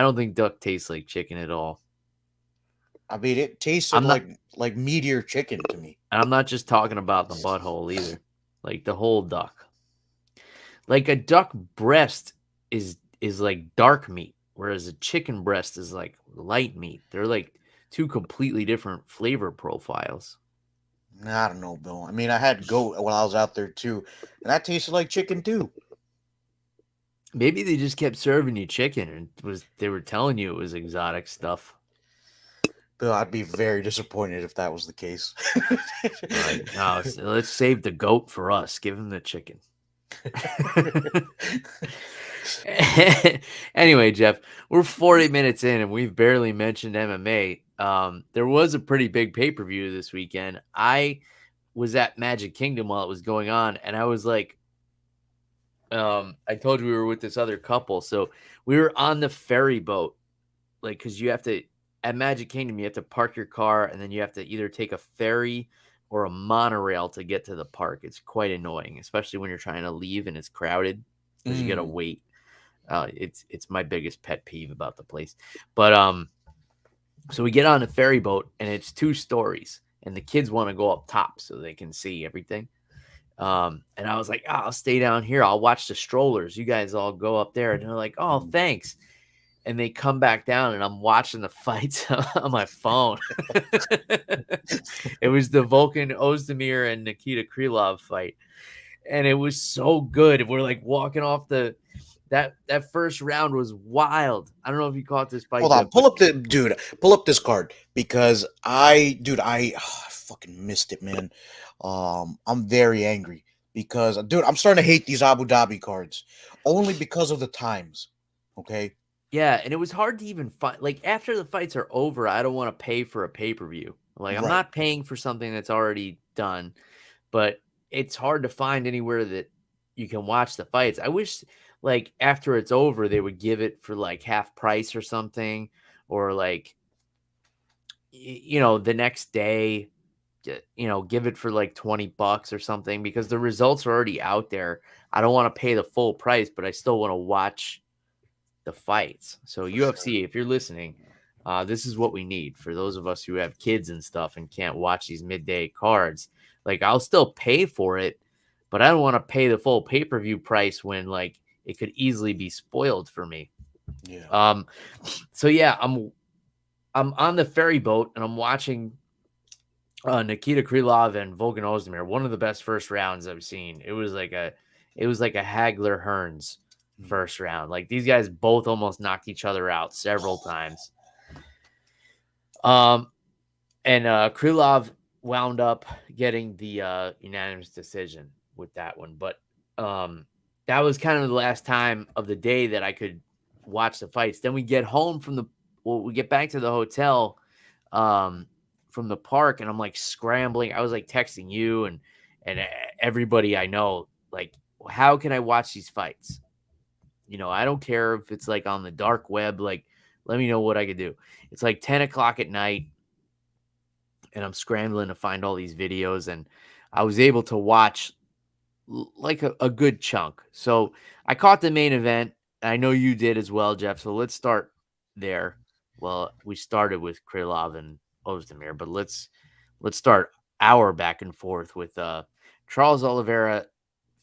Speaker 1: don't think duck tastes like chicken at all.
Speaker 2: I mean, it tasted
Speaker 1: I'm not,
Speaker 2: like meteor chicken to me.
Speaker 1: and I'm not just talking about the butthole either, like the whole duck. Like a duck breast is like dark meat, whereas a chicken breast is like light meat. They're like two completely different flavor profiles.
Speaker 2: I don't know, Bill. I mean, I had goat while I was out there too, and that tasted like chicken too.
Speaker 1: Maybe they just kept serving you chicken and they were telling you it was exotic stuff.
Speaker 2: Bill, I'd be very disappointed if that was the case.
Speaker 1: All right, now let's save the goat for us. Give him the chicken. Anyway, Jeff, we're 40 minutes in and we've barely mentioned MMA. There was a pretty big pay per view this weekend. I was at Magic Kingdom while it was going on, and I was like, I told you we were with this other couple, so we were on the ferry boat, like because you have to at Magic Kingdom, you have to park your car, and then you have to either take a ferry or a monorail to get to the park. It's quite annoying, especially when you're trying to leave and it's crowded. because you got to wait. It's my biggest pet peeve about the place. But so we get on the ferry boat and it's 2 stories, and the kids want to go up top so they can see everything. And I was like, I'll stay down here. I'll watch the strollers. You guys all go up there. And they're like, oh, thanks. And they come back down, and I'm watching the fights on my phone. It was the Volkan Ozdemir and Nikita Krylov fight, and it was so good. We're like walking off that first round was wild. I don't know if you caught this fight.
Speaker 2: Hold on, pull up this card because I fucking missed it, man. I'm very angry because, dude, I'm starting to hate these Abu Dhabi cards only because of the times. Okay.
Speaker 1: Yeah, and it was hard to even find. Like, after the fights are over, I don't want to pay for a pay-per-view. Like, I'm
Speaker 2: Right.
Speaker 1: not paying for something that's already done, but it's hard to find anywhere that you can watch the fights. I wish, like, after it's over, they would give it for like half price or something, or like, the next day, give it for like $20 or something, because the results are already out there. I don't want to pay the full price, but I still want to watch the fights. So
Speaker 2: For sure.
Speaker 1: UFC, if you're listening, this is what we need for those of us who have kids and stuff and can't watch these midday cards. Like, I'll still pay for it, but I don't want to pay the full pay-per-view price when, like, it could easily be spoiled for me.
Speaker 2: Yeah.
Speaker 1: So yeah, I'm on the ferry boat and I'm watching Nikita Krylov and Volkan Ozdemir. One of the best first rounds I've seen. It was like a Hagler Hearns first round. Like, these guys both almost knocked each other out several times. And Krylov wound up getting the unanimous decision with that one. But that was kind of the last time of the day that I could watch the fights. Then we get home we get back to the hotel from the park, and I'm like scrambling. I was like texting you and everybody I know, like, how can I watch these fights? I don't care if it's like on the dark web, like, let me know what I could do. It's like 10 o'clock at night, and I'm scrambling to find all these videos, and I was able to watch like a good chunk. So I caught the main event. And I know you did as well, Jeff. So let's start there. Well, we started with Krylov and Ozdemir, but let's start our back and forth with Charles Oliveira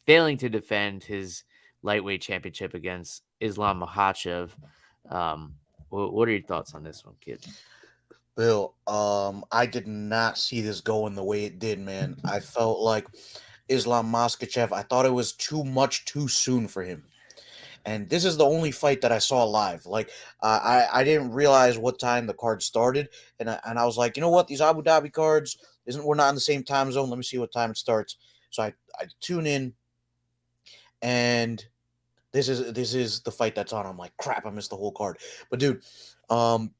Speaker 1: failing to defend his lightweight championship against Islam Makhachev. What are your thoughts on this one, kid?
Speaker 2: Bill, I did not see this going the way it did, man. I felt like Islam Makhachev, I thought it was too much too soon for him. And this is the only fight that I saw live. Like, I didn't realize what time the card started, and I was like, you know what, these Abu Dhabi cards we're not in the same time zone. Let me see what time it starts. So I tune in, and this is the fight that's on. I'm like, crap, I missed the whole card. But dude,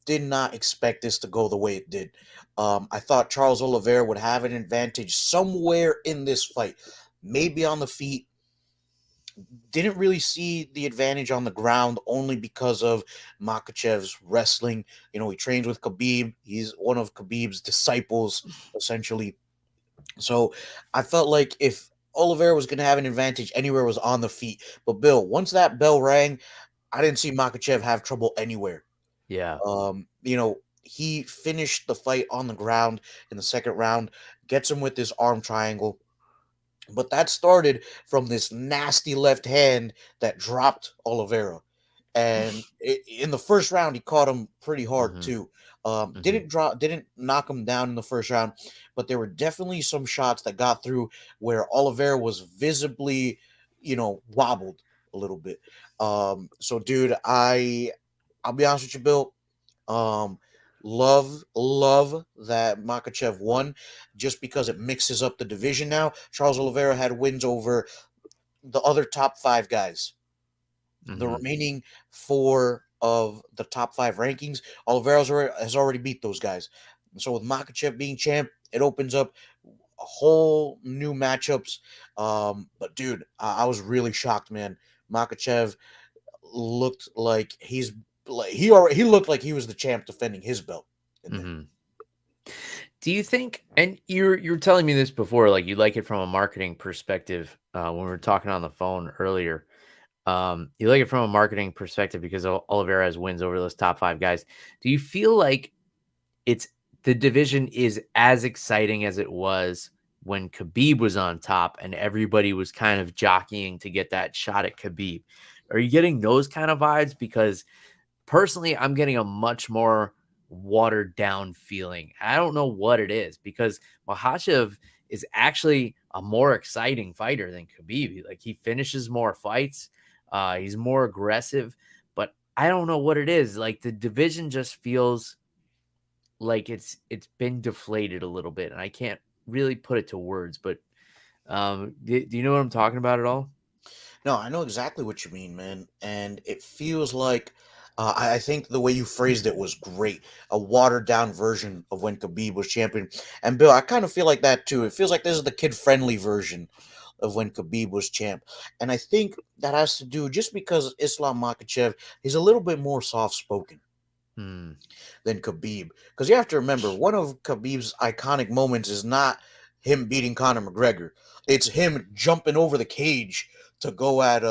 Speaker 2: did not expect this to go the way it did. I thought Charles Oliveira would have an advantage somewhere in this fight, maybe on the feet. Didn't really see the advantage on the ground only because of Makhachev's wrestling. He trains with Khabib. He's one of Khabib's disciples, essentially. So I felt like if Oliveira was going to have an advantage anywhere, it was on the feet. But Bill, once that bell rang, I didn't see Makhachev have trouble anywhere.
Speaker 1: Yeah.
Speaker 2: He finished the fight on the ground in the second round, gets him with this arm triangle. But that started from this nasty left hand that dropped Oliveira. And in the first round, he caught him pretty hard too. Didn't knock him down in the first round, but there were definitely some shots that got through where Oliveira was visibly, wobbled a little bit. So dude, I'll be honest with you, Bill. Love that Makhachev won just because it mixes up the division now. Charles Oliveira had wins over the other top 5 guys. The remaining 4 of the top 5 rankings, Oliveira has already beat those guys. So with Makhachev being champ, it opens up a whole new matchups. But dude, I was really shocked, man. Makhachev looked like he looked like he was the champ defending his belt.
Speaker 1: Do you think, and you're telling me this before, like, you like it from a marketing perspective when we were talking on the phone earlier. You look at it from a marketing perspective because Oliveira has wins over those top 5 guys. Do you feel like it's the division is as exciting as it was when Khabib was on top and everybody was kind of jockeying to get that shot at Khabib? Are you getting those kind of vibes? Because personally, I'm getting a much more watered down feeling. I don't know what it is because Makhachev is actually a more exciting fighter than Khabib. Like he finishes more fights, he's more aggressive, but I don't know what it is. Like the division just feels like it's been deflated a little bit, and I can't really put it to words. But do you know what I'm talking about at all?
Speaker 2: No, I know exactly what you mean, man. And it feels like I think the way you phrased it was great. A watered down version of when Khabib was champion. And Bill, I kind of feel like that too. It feels like this is the kid friendly version of when Khabib was champ. And I think that has to do just because Islam Makhachev, he's a little bit more soft spoken
Speaker 1: Hmm.
Speaker 2: than Khabib. Because you have to remember, one of Khabib's iconic moments is not him beating Conor McGregor. It's him jumping over the cage to go at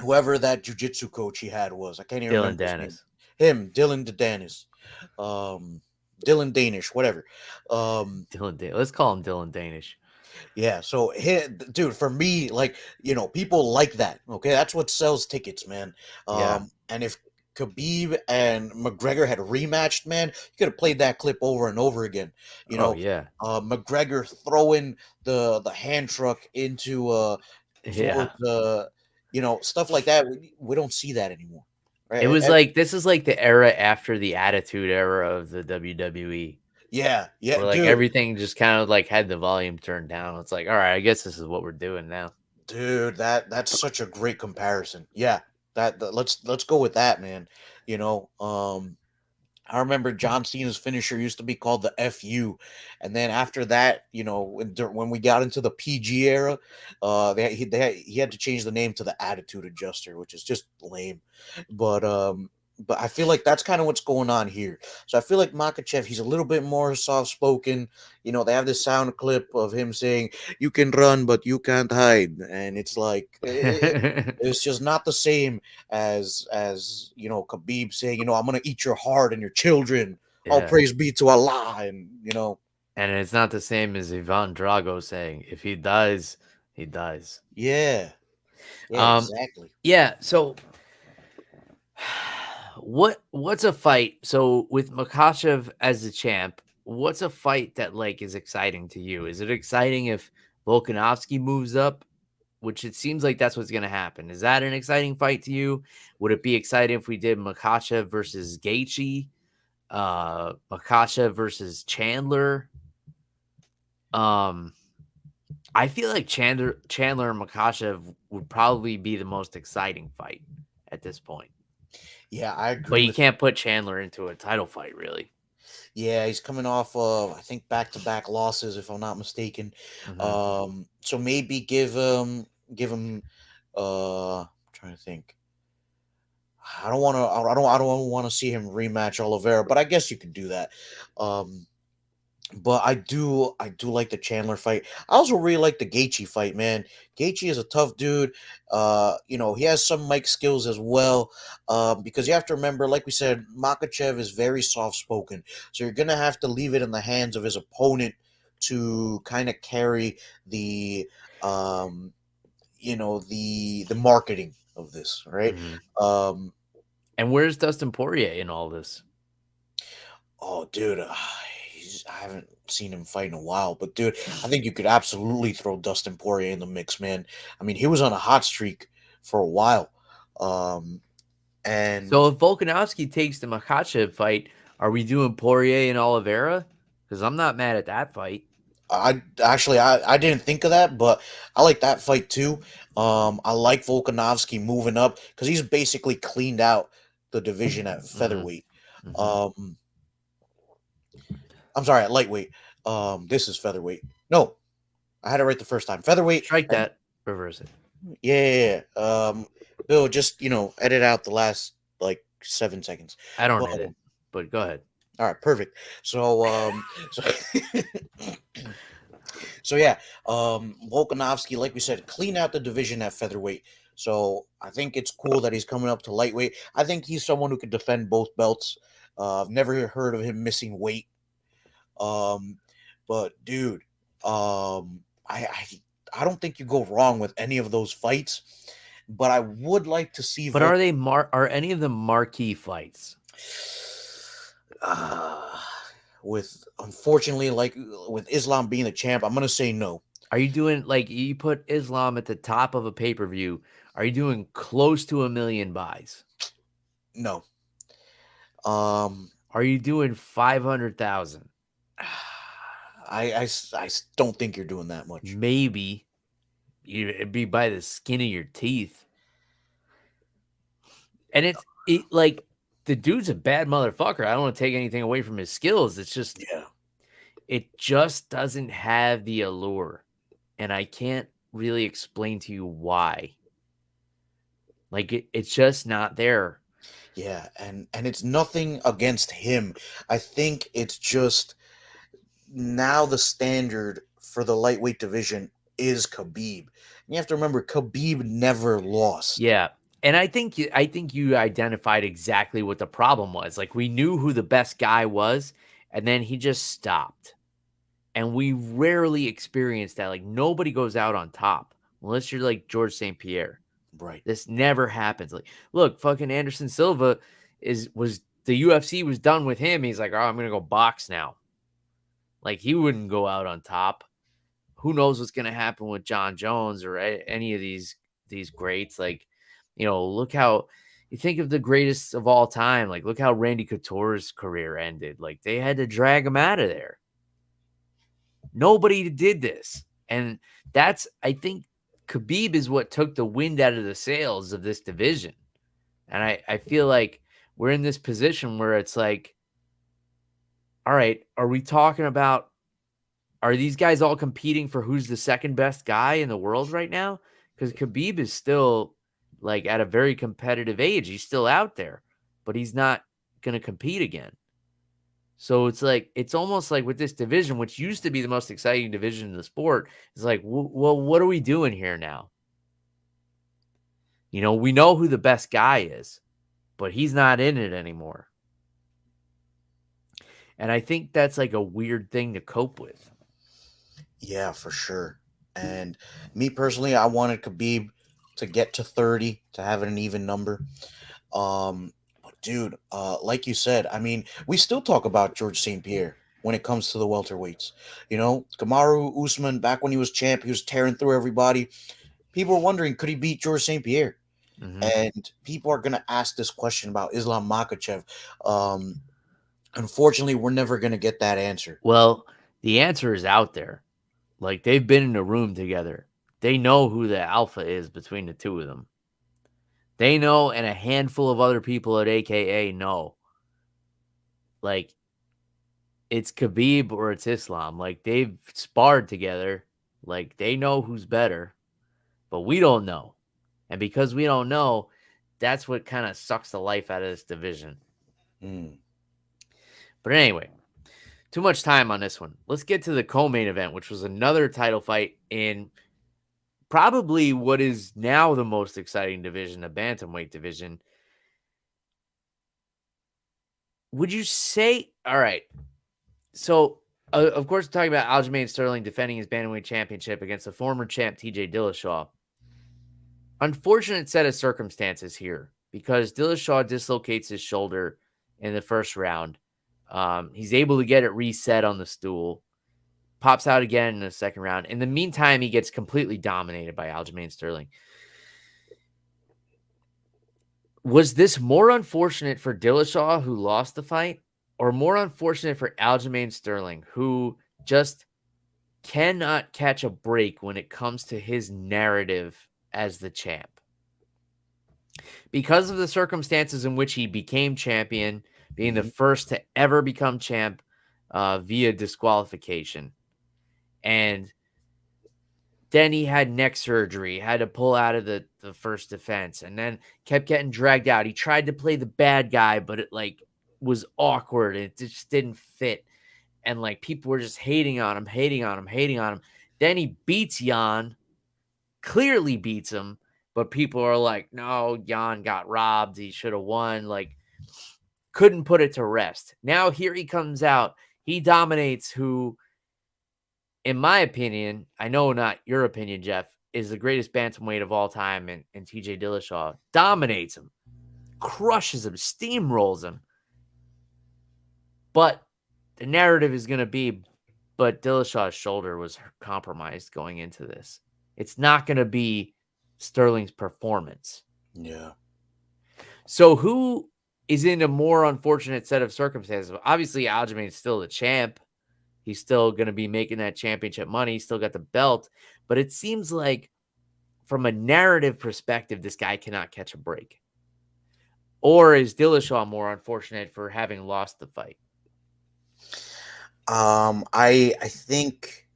Speaker 2: whoever that jujitsu coach he had was. I can't even
Speaker 1: Dylan
Speaker 2: remember his name.
Speaker 1: Dennis.
Speaker 2: Him, Dylan Danis, um, Dylan Danish, whatever. Um,
Speaker 1: Let's call him Dylan Danish.
Speaker 2: yeah. So, dude, for me, like people like that. Okay, that's what sells tickets, man.
Speaker 1: Yeah.
Speaker 2: And if Khabib and McGregor had rematched, man, you could have played that clip over and over again. You
Speaker 1: Oh
Speaker 2: know,
Speaker 1: yeah.
Speaker 2: McGregor throwing the hand truck into
Speaker 1: Yeah.
Speaker 2: towards stuff like that. We don't see that anymore,
Speaker 1: It
Speaker 2: right?
Speaker 1: was like this is like the era after the Attitude Era of the WWE,
Speaker 2: Yeah, yeah,
Speaker 1: where like
Speaker 2: dude.
Speaker 1: everything just kind of like had the volume turned down. It's like, all right, I guess this is what we're doing now.
Speaker 2: Dude, that's such a great comparison. Yeah, let's go with that, man. You know, I remember John Cena's finisher used to be called the FU, and then after that, when we got into the PG era, he had to change the name to the Attitude Adjuster, which is just lame. But I feel like that's kind of what's going on here. So I feel like Makachev, he's a little bit more soft spoken. They have this sound clip of him saying, "You can run, but you can't hide," and it's like it's just not the same as Khabib saying, I'm gonna eat your heart and your children. All
Speaker 1: Yeah.
Speaker 2: praise be to Allah, and
Speaker 1: And it's not the same as Ivan Drago saying, if he dies, he dies.
Speaker 2: yeah, yeah,
Speaker 1: Um,
Speaker 2: exactly.
Speaker 1: yeah, so what's a fight? So with Makhachev as the champ, what's a fight that like is exciting to you? Is it exciting if Volkanovski moves up? Which it seems like that's what's going to happen. Is that an exciting fight to you? Would it be exciting if we did Makhachev versus Gaethje, Makhachev versus Chandler? Um, I feel like Chandler and Makhachev would probably be the most exciting fight at this point.
Speaker 2: Yeah, I
Speaker 1: But
Speaker 2: agree
Speaker 1: you
Speaker 2: with.
Speaker 1: can't put Chandler into a title fight, really.
Speaker 2: Yeah, he's coming off of I think back to back losses, if I'm not mistaken.
Speaker 1: Hmm.
Speaker 2: So maybe give him. I'm trying to think. I don't want to. I don't want to see him rematch Oliveira, but I guess you could do that. Um, But I do like the Chandler fight. I also really like the Gaethje fight, man. Gaethje is a tough dude. He has some mic skills as well. Because you have to remember, like we said, Makachev is very soft spoken, so you're gonna have to leave it in the hands of his opponent to kind of carry the um, the marketing of this, right?
Speaker 1: Hmm.
Speaker 2: Um,
Speaker 1: And where's Dustin Poirier in all this?
Speaker 2: Oh, dude, I haven't seen him fight in a while, but dude, I think you could absolutely throw Dustin Poirier in the mix, man. I mean, he was on a hot streak for a while, um,
Speaker 1: So
Speaker 2: and
Speaker 1: if Volkanovski takes the Makhachev fight, are we doing Poirier and Oliveira? Because I'm not mad at that fight.
Speaker 2: I didn't think of that, but I like that fight too. I like Volkanovski moving up because he's basically cleaned out the division at
Speaker 1: Hmm.
Speaker 2: featherweight.
Speaker 1: Hmm.
Speaker 2: Um, I'm sorry, at lightweight. This is featherweight. No, I had it right the first time. Featherweight.
Speaker 1: Strike that. Reverse it.
Speaker 2: Yeah. Bill, just edit out the last like 7 seconds.
Speaker 1: I don't
Speaker 2: But
Speaker 1: edit, but go ahead.
Speaker 2: all right, perfect. So So yeah, Volkanovski, like we said, clean out the division at featherweight. So I think it's cool that he's coming up to lightweight. I think he's someone who could defend both belts. I've never heard of him missing weight. Um, but dude, I don't think you go wrong with any of those fights. But I would like to see
Speaker 1: But are any of them marquee fights?
Speaker 2: Uh, with unfortunately, like with Islam being the champ, I'm gonna say no.
Speaker 1: Are you doing like you put Islam at the top of a pay-per-view? Are you doing close to 1 million buys?
Speaker 2: No. Um,
Speaker 1: Are you doing 500,000?
Speaker 2: I don't think you're doing that much.
Speaker 1: Maybe it'd be by the skin of your teeth. And like the dude's a bad motherfucker. I don't want to take anything away from his skills. It's just
Speaker 2: Yeah.
Speaker 1: it just doesn't have the allure. And I can't really explain to you why. Like it's just not there.
Speaker 2: Yeah, and it's nothing against him. I think it's just now the standard for the lightweight division is Khabib. You have to remember Khabib never lost.
Speaker 1: Yeah. And I think you identified exactly what the problem was. Like we knew who the best guy was, and then he just stopped. And we rarely experience that. Like nobody goes out on top unless you're like George St. Pierre.
Speaker 2: Right.
Speaker 1: This never happens. Like, look, fucking Anderson Silva was the UFC was done with him. He's like, oh, I'm gonna go box now. Like he wouldn't go out on top. Who knows what's gonna happen with John Jones or any of these greats? Like, look how you think of the greatest of all time. Like, look how Randy Couture's career ended. Like they had to drag him out of there. Nobody did this. And I think Khabib is what took the wind out of the sails of this division. And I feel like we're in this position where it's like, all right, are these guys all competing for who's the second best guy in the world right now? Because Khabib is still like at a very competitive age. He's still out there, but he's not going to compete again. So it's like it's almost like with this division, which used to be the most exciting division in the sport, it's like, well, what are we doing here now? We know who the best guy is, but he's not in it anymore. And I think that's like a weird thing to cope with.
Speaker 2: Yeah, for sure. And me personally, I wanted Khabib to get to 30 to have it an even number. But dude, like you said, I mean, we still talk about George St. Pierre when it comes to the welterweights. Kamaru Usman, back when he was champ, he was tearing through everybody. People were wondering, could he beat George St. Pierre?
Speaker 1: Mm-hmm.
Speaker 2: And people are gonna ask this question about Islam Makhachev. Um, Unfortunately, we're never gonna get that answer.
Speaker 1: Well, the answer is out there. Like they've been in a room together. They know who the alpha is between the two of them. They know, and a handful of other people at AKA know. Like it's Khabib or it's Islam. Like they've sparred together. Like they know who's better, but we don't know. And because we don't know, that's what kind of sucks the life out of this division.
Speaker 2: Mm.
Speaker 1: But anyway, too much time on this one. Let's get to the co-main event, which was another title fight in probably what is now the most exciting division, the bantamweight division. Would you say, all right, so of course, we're talking about Aljamain Sterling defending his bantamweight championship against the former champ TJ Dillashaw. Unfortunate set of circumstances here because Dillashaw dislocates his shoulder in the first round. He's able to get it reset on the stool, pops out again in the second round. In the meantime, he gets completely dominated by Aljamain Sterling. Was this more unfortunate for Dillashaw, who lost the fight, or more unfortunate for Aljamain Sterling, who just cannot catch a break when it comes to his narrative as the champ? Because of the circumstances in which he became champion, being the first to ever become champ via disqualification. And then he had neck surgery, had to pull out of the first defense, and then kept getting dragged out. He tried to play the bad guy, but it was awkward. It just didn't fit. and like people were just hating on him. Then he beats Jan, clearly beats him, but people are like, no, Jan got robbed. He should have won. Like, couldn't put it to rest. Now here he comes out. He dominates who, in my opinion, I know not your opinion, Jeff, is the greatest bantamweight of all time, and TJ Dillashaw dominates him, crushes him, steamrolls him. But the narrative is going to be, but Dillashaw's shoulder was compromised going into this. It's not going to be Sterling's performance.
Speaker 2: Yeah.
Speaker 1: So who is in a more unfortunate set of circumstances? Obviously, Aljamain is still the champ. He's still going to be making that championship money. He's still got the belt. But it seems like from a narrative perspective, this guy cannot catch a break. Or is Dillashaw more unfortunate for having lost the fight?
Speaker 2: I think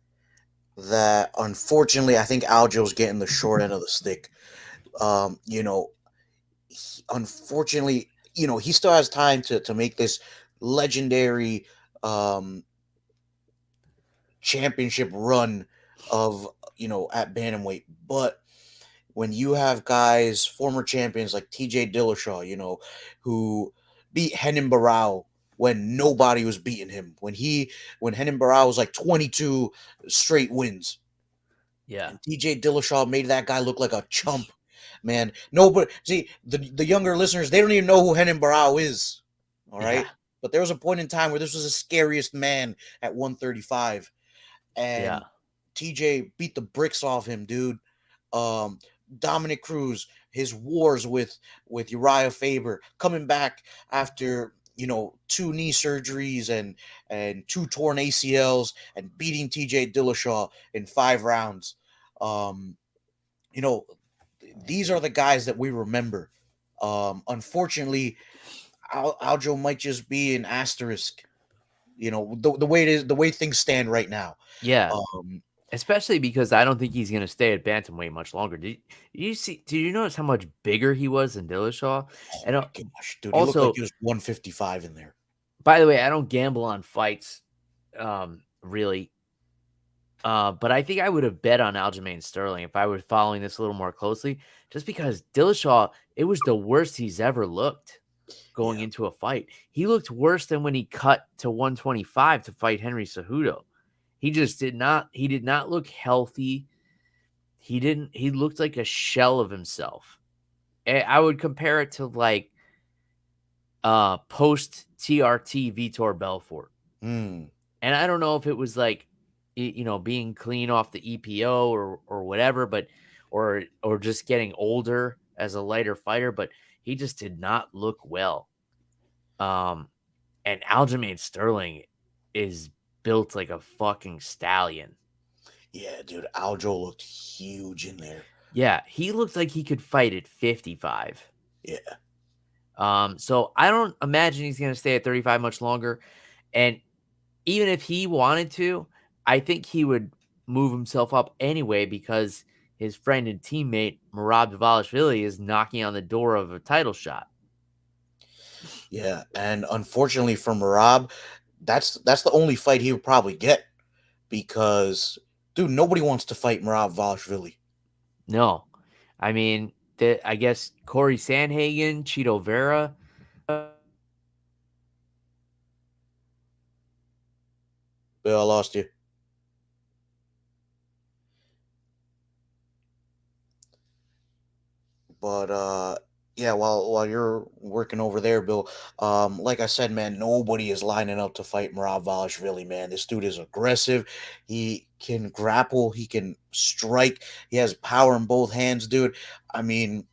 Speaker 2: that unfortunately, I think Aljo's getting the short end of the stick. Unfortunately, he still has time to make this legendary championship run of at bantamweight. But when you have guys, former champions like TJ Dillashaw, who beat Renan Barao when nobody was beating him, when Renan Barao was like 22 straight wins.
Speaker 1: Yeah.
Speaker 2: And TJ Dillashaw made that guy look like a chump, man. Nobody, see, the younger listeners, they don't even know who Renan Barao is. All right.
Speaker 1: Yeah.
Speaker 2: But there was a point in time where this was the scariest man at 135. And TJ beat the bricks off him, dude. Dominic Cruz, his wars with Uriah Faber, coming back after 2 knee surgeries and 2 torn ACLs, and beating TJ Dillashaw in 5 rounds. These are the guys that we remember. Unfortunately, Aljo might just be an asterisk. The way it is, the way things stand right now.
Speaker 1: Yeah. Especially because I don't think he's going to stay at bantamweight much longer. Did you notice how much bigger he was than Dillashaw?
Speaker 2: Oh
Speaker 1: And
Speaker 2: my gosh, dude, he
Speaker 1: also,
Speaker 2: looked like he was 155 in there.
Speaker 1: By the way, I don't gamble on fights, really. But I think I would have bet on Aljamain Sterling if I was following this a little more closely, just because Dillashaw, it was the worst he's ever looked going into a fight. He looked worse than when he cut to 125 to fight Henry Cejudo. He just did not look healthy. He looked like a shell of himself. I would compare it to like post TRT Vitor Belfort. And I don't know if it was like, being clean off the EPO or whatever, but or just getting older as a lighter fighter, but he just did not look well. And Aljamain Sterling is built like a fucking stallion.
Speaker 2: Yeah, dude, Aljo looked huge in there.
Speaker 1: Yeah, he looked like he could fight at 55.
Speaker 2: Yeah.
Speaker 1: So I don't imagine he's going to stay at 35 much longer. And even if he wanted to, I think he would move himself up anyway, because his friend and teammate Merab Dvalishvili is knocking on the door of a title shot.
Speaker 2: Yeah, and unfortunately for Merab, that's the only fight he would probably get, because dude, nobody wants to fight Merab Dvalishvili.
Speaker 1: No. I mean, I guess Corey Sandhagen, Cheeto Vera.
Speaker 2: Bill, I lost you. But yeah, while you're working over there, Bill, like I said, man, nobody is lining up to fight Merab Dvalishvili, man. This dude is aggressive. He can grapple. He can strike. He has power in both hands, dude. I mean,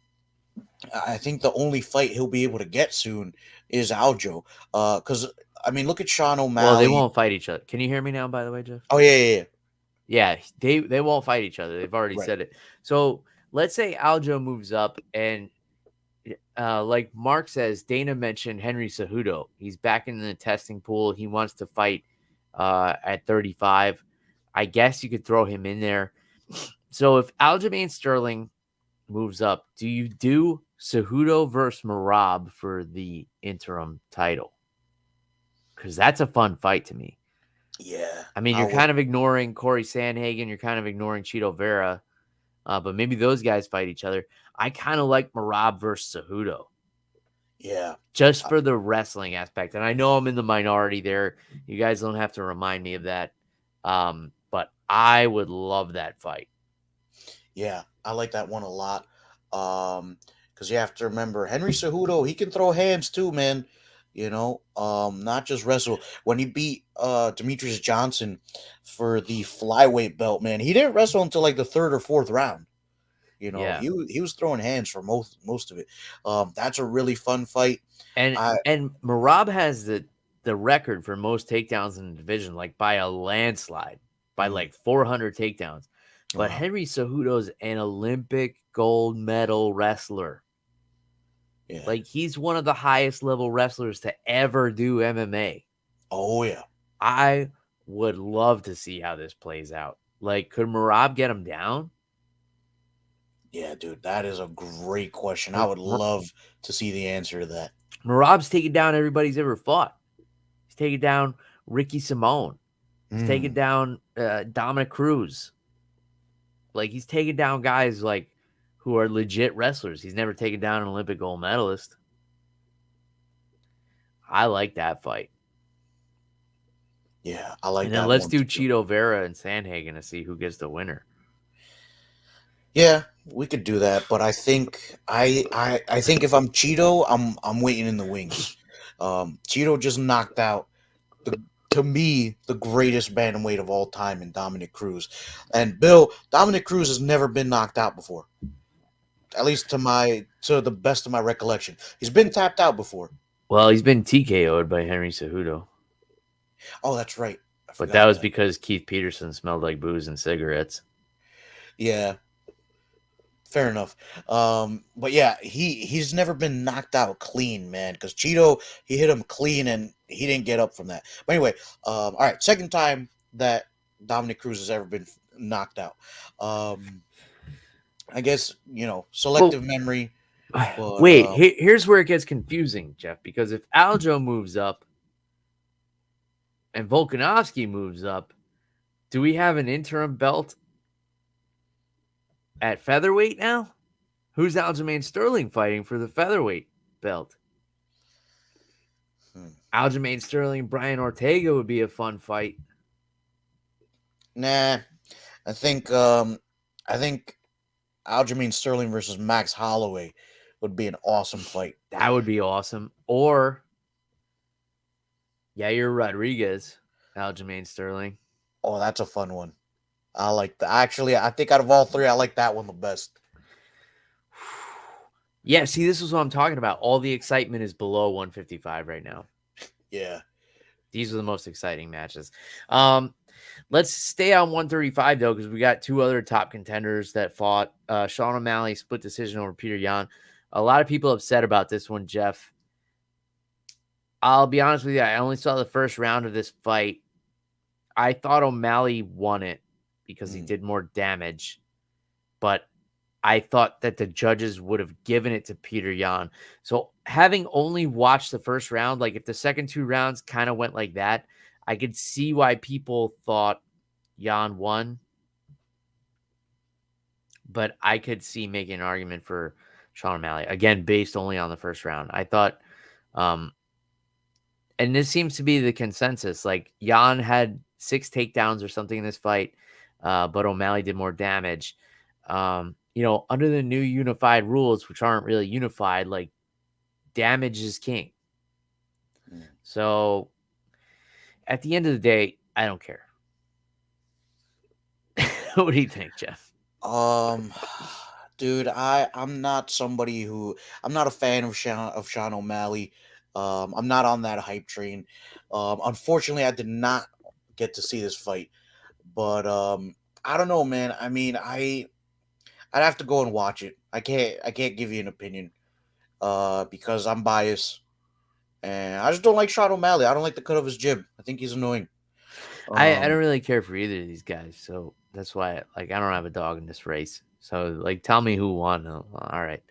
Speaker 2: I think the only fight he'll be able to get soon is Aljo. Because I mean, look at Sean O'Malley.
Speaker 1: Well, they won't fight each other. Can you hear me now, by the way, Jeff?
Speaker 2: Oh yeah.
Speaker 1: Yeah, they won't fight each other. They've already said it. So let's say Aljo moves up, and like Mark says, Dana mentioned Henry Cejudo. He's back in the testing pool. He wants to fight at 35. I guess you could throw him in there. So if Aljamain Sterling moves up, do you do Cejudo versus Merab for the interim title? Because that's a fun fight to me.
Speaker 2: Yeah,
Speaker 1: I mean,
Speaker 2: I
Speaker 1: you're
Speaker 2: would.
Speaker 1: kind of ignoring Corey Sandhagen. You're kind of ignoring Cheeto Vera. But maybe those guys fight each other. I kind of like Merab versus Cejudo
Speaker 2: Yeah,
Speaker 1: just
Speaker 2: uh,
Speaker 1: for the wrestling aspect. And I know I'm in the minority there. You guys don't have to remind me of that. But I would love that fight.
Speaker 2: yeah, I like that one a lot. Because you have to remember Henry Cejudo, he can throw hands too, man. Not just wrestle. When he beat Demetrius Johnson for the flyweight belt, man, he didn't wrestle until like the third or fourth round.
Speaker 1: Yeah.
Speaker 2: He was throwing hands for most of it. That's a really fun fight.
Speaker 1: And
Speaker 2: I
Speaker 1: and Merab has the record for most takedowns in the division, like by a landslide, by
Speaker 2: mm,
Speaker 1: like 400 takedowns. But
Speaker 2: wow,
Speaker 1: Henry Cejudo's an Olympic gold medal wrestler.
Speaker 2: yeah,
Speaker 1: Like he's one of the highest level wrestlers to ever do MMA.
Speaker 2: oh yeah,
Speaker 1: I would love to see how this plays out. Like, could Merab get him down?
Speaker 2: yeah, dude, that is a great question. I
Speaker 1: Mer-
Speaker 2: would
Speaker 1: Mer-
Speaker 2: love to see the answer to that.
Speaker 1: Merab's taken down everybody's ever fought. He's taken down Ricky Simone. He's taken
Speaker 2: Mm,
Speaker 1: down Dominic Cruz. Like he's taken down guys like who are legit wrestlers. He's never taken down an Olympic gold medalist. I like that fight.
Speaker 2: yeah, I like
Speaker 1: And then
Speaker 2: that
Speaker 1: let's
Speaker 2: one
Speaker 1: do
Speaker 2: too.
Speaker 1: Cheeto Vera and Sandhagen to see who gets the winner.
Speaker 2: Yeah, we could do that, but I think if I'm Cheeto, I'm waiting in the wings. Cheeto just knocked out the to me the greatest bantamweight of all time in Dominic Cruz, and Bill Dominic Cruz has never been knocked out before. At least to the best of my recollection, he's been tapped out before.
Speaker 1: Well, he's been TKO'd by Henry Cejudo,
Speaker 2: Oh, that's right, I
Speaker 1: but that
Speaker 2: forgot
Speaker 1: was
Speaker 2: that.
Speaker 1: because Keith Peterson smelled like booze and cigarettes.
Speaker 2: Yeah, fair enough. But yeah, he's never been knocked out clean, man. Because Cheeto, he hit him clean and he didn't get up from that. But anyway, all right, second time that Dominic Cruz has ever been knocked out. Um, I guess
Speaker 1: Well,
Speaker 2: selective memory, but
Speaker 1: wait, here's where it gets confusing, Jeff, because if Aljo moves up and Volkanovski moves up, do we have an interim belt at featherweight now? Who's Aljamain Sterling fighting for the featherweight belt?
Speaker 2: hmm,
Speaker 1: Aljamain Sterling, Brian Ortega would be a fun fight.
Speaker 2: nah. I think Aljamain Sterling versus Max Holloway would be an awesome fight.
Speaker 1: That would be awesome. Or Yair Rodriguez, Aljamain Sterling.
Speaker 2: Oh, that's a fun one. I like that. Actually, I think out of all three, I like that one the best.
Speaker 1: Yeah, see, this is what I'm talking about. All the excitement is below 155 right now.
Speaker 2: Yeah.
Speaker 1: These are the most exciting matches. Um, let's stay on 135 though, because we got two other top contenders that fought. Sean O'Malley split decision over Peter Yan. A lot of people upset about this one, Jeff. I'll be honest with you. I only saw the first round of this fight. I thought O'Malley won it because he
Speaker 2: Mm.
Speaker 1: did more damage, but I thought that the judges would have given it to Peter Yan. So having only watched the first round, like if the second two rounds kind of went like that, I could see why people thought Yan won. But I could see making an argument for Sean O'Malley again, based only on the first round. I thought, um, and this seems to be the consensus. Like Yan had 6 takedowns or something in this fight, but O'Malley did more damage. Under the new unified rules, which aren't really unified, like damage is king.
Speaker 2: Mm.
Speaker 1: So at the end of the day, I don't care. What do you think, Jeff?
Speaker 2: Um, dude, I'm not somebody who I'm not a fan of Sean O'Malley. I'm not on that hype train. Unfortunately, I did not get to see this fight, but I don't know, man. I mean, I'd have to go and watch it. I can't give you an opinion, because I'm biased, and I just don't like Sean O'Malley. I don't like the cut of his jib. I think he's annoying.
Speaker 1: I don't
Speaker 2: Um,
Speaker 1: really care for either of these guys, so that's why I don't have a dog in this race. So like, tell me who won. All right,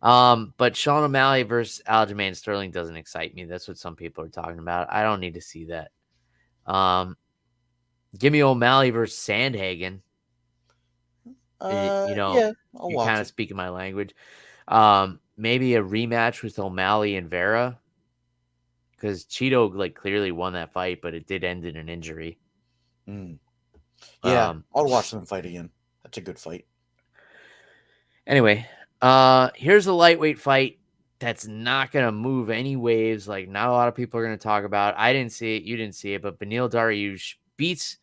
Speaker 1: but Sean O'Malley versus Aljamain Sterling doesn't excite me. That's what some people are talking about. I don't need to see that. Um, Give me O'Malley versus Sandhagen.
Speaker 2: Yeah, I'll
Speaker 1: You're
Speaker 2: watch
Speaker 1: kind of
Speaker 2: it.
Speaker 1: speaking my language. Maybe a rematch with O'Malley and Vera, because Cheeto like clearly won that fight, but it did end in an injury.
Speaker 2: Mm. Yeah,
Speaker 1: Um,
Speaker 2: I'll watch them fight again. That's a good fight.
Speaker 1: anyway, here's a lightweight fight that's not gonna move any waves. Like not a lot of people are gonna talk about. I didn't see it, you didn't see it, but Beneil Dariush beats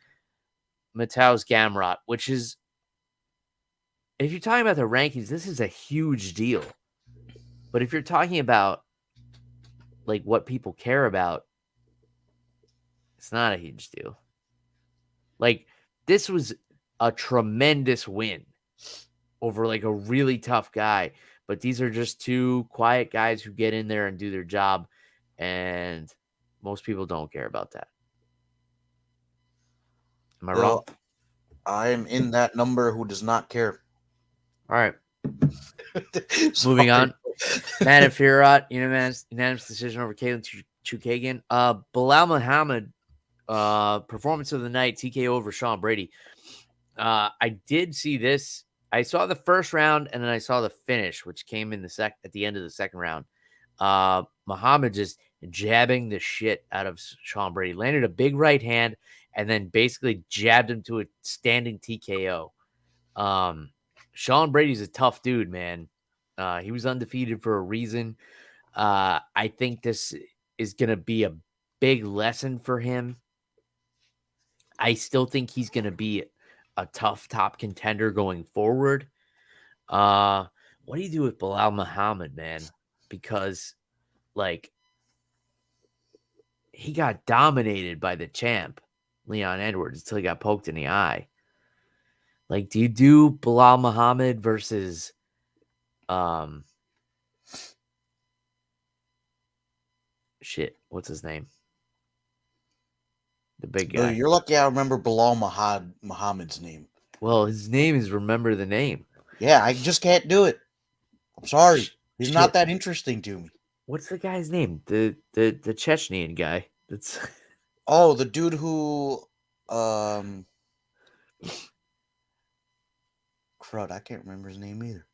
Speaker 1: Mateusz Gamrot, which is, if you're talking about the rankings, this is a huge deal. But if you're talking about like what people care about, it's not a huge deal. Like this was a tremendous win over like a really tough guy, but these are just two quiet guys who get in there and do their job, and most people don't care about that. Am I wrong?
Speaker 2: Bill, I'm in that number who does not care.
Speaker 1: All right, moving
Speaker 2: Sorry.
Speaker 1: on. Matt Fiorot, unanimous decision over Kalen Chukagian. Bilal Muhammad, performance of the night, TKO over Sean Brady. I did see this. I saw the first round and then I saw the finish, which came in at the end of the second round. Muhammad just jabbing the shit out of Sean Brady, landed a big right hand and then basically jabbed him to a standing TKO. Sean Brady's a tough dude, man. He was undefeated for a reason. I think this is going to be a big lesson for him. I still think he's going to be a tough top contender going forward. What do you do with Bilal Muhammad, man? Because like he got dominated by the champ, Leon Edwards, until he got poked in the eye. Like, do you do Bilal Muhammad versus what's his name? The big
Speaker 2: Bill,
Speaker 1: guy.
Speaker 2: you're lucky I remember Bilal Muhammad's name.
Speaker 1: Well, his name is Remember the Name.
Speaker 2: Yeah, I just can't do it. I'm sorry. He's not
Speaker 1: Shit.
Speaker 2: that interesting to me.
Speaker 1: What's the guy's name? The Chechnyan guy. That's
Speaker 2: Oh, the dude who um crud, I can't remember his name either.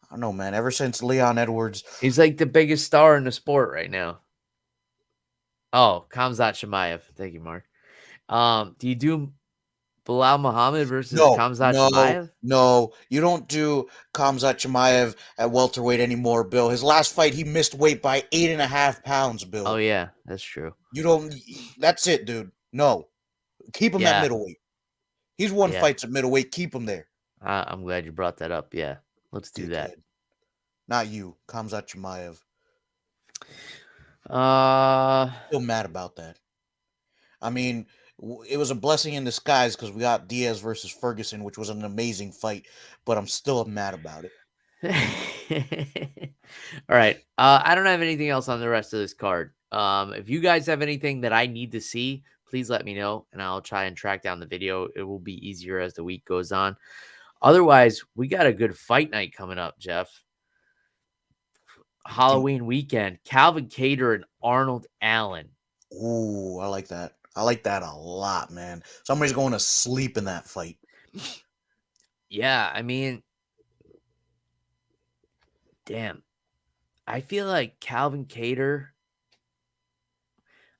Speaker 2: I don't know, man. Ever since Leon Edwards,
Speaker 1: he's like the biggest star in the sport right now. Oh, Khamzat Shemaev. Thank you, Mark. Do you do Bilal Muhammad versus
Speaker 2: no,
Speaker 1: Khamzat
Speaker 2: no,
Speaker 1: Shemaev?
Speaker 2: no, you don't do Khamzat Chimaev at welterweight anymore, Bill. His last fight, he missed weight by 8.5 pounds,
Speaker 1: Oh
Speaker 2: Bill.
Speaker 1: yeah, that's true.
Speaker 2: You don't. That's it, dude. No, keep him at
Speaker 1: Yeah,
Speaker 2: middleweight. He's won
Speaker 1: yeah.
Speaker 2: fights at middleweight. Keep him there,
Speaker 1: I'm glad you brought that up. Yeah, let's do that.
Speaker 2: dickhead. Not you, Khamzat Chimaev.
Speaker 1: Uh,
Speaker 2: Still mad about that. I mean, it was a blessing in disguise because we got Diaz versus Ferguson, which was an amazing fight. But I'm still mad about it.
Speaker 1: all right. I don't have anything else on the rest of this card. If you guys have anything that I need to see, please let me know, and I'll try and track down the video. It will be easier as the week goes on. Otherwise, we got a good fight night coming up, Jeff. Halloween weekend. Calvin Kattar and Arnold Allen.
Speaker 2: Ooh, I like that. I like that a lot, man. Somebody's going to sleep in that fight.
Speaker 1: Yeah, I mean, damn. I feel like Calvin Kattar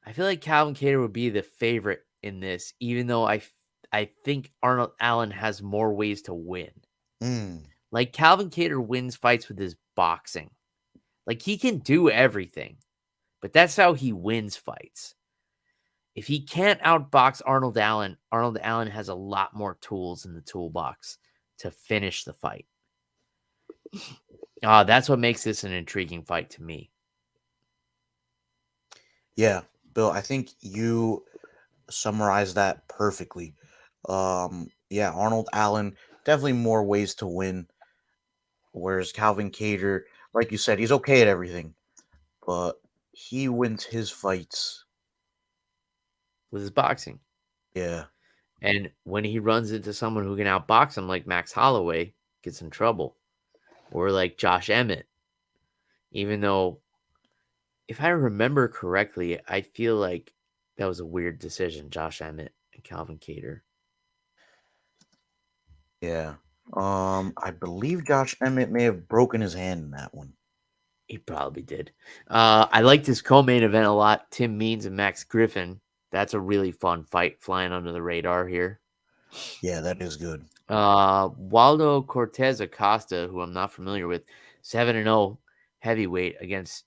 Speaker 1: would be the favorite in this, even though I think Arnold Allen has more ways to win.
Speaker 2: Mm.
Speaker 1: Like Calvin Kattar wins fights with his boxing. Like he can do everything, but that's how he wins fights. If he can't outbox Arnold Allen has a lot more tools in the toolbox to finish the fight. That's what makes this an intriguing fight to me.
Speaker 2: Yeah, Bill, I think you summarized that perfectly. Yeah, Arnold Allen, definitely more ways to win. Whereas Calvin Kattar, like you said, he's okay at everything, but he wins his fights.
Speaker 1: With his boxing.
Speaker 2: Yeah.
Speaker 1: And when he runs into someone who can outbox him, like Max Holloway, gets in trouble. Or like Josh Emmett. Even though, if I remember correctly, I feel like that was a weird decision, Josh Emmett Calvin Kattar.
Speaker 2: Yeah. I believe Josh Emmett may have broken his hand in that one.
Speaker 1: He probably did. I liked his co-main event a lot. Tim Means and Max Griffin. That's a really fun fight flying under the radar here.
Speaker 2: Yeah, that is good.
Speaker 1: Waldo Cortes-Acosta, who I'm not familiar with, 7-0 heavyweight against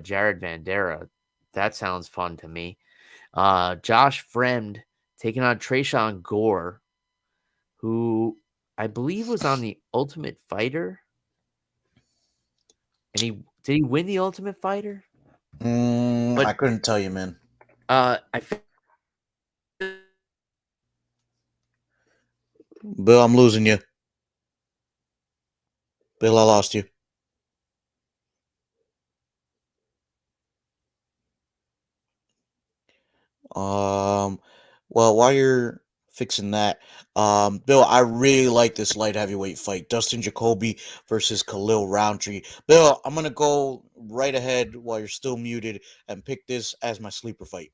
Speaker 1: Jared Vanderaa. That sounds fun to me. Josh Fremd taking on Tresean Gore, who I believe was on the Ultimate Fighter. And did he win the Ultimate Fighter?
Speaker 2: I
Speaker 1: But
Speaker 2: couldn't tell you, man.
Speaker 1: I feel
Speaker 2: Bill, I'm losing you. Bill, I lost you. Well, while you're fixing that, Bill, I really like this light heavyweight fight. Dustin Jacoby versus Khalil Rountree. Bill, I'm gonna go right ahead while you're still muted and pick this as my sleeper fight.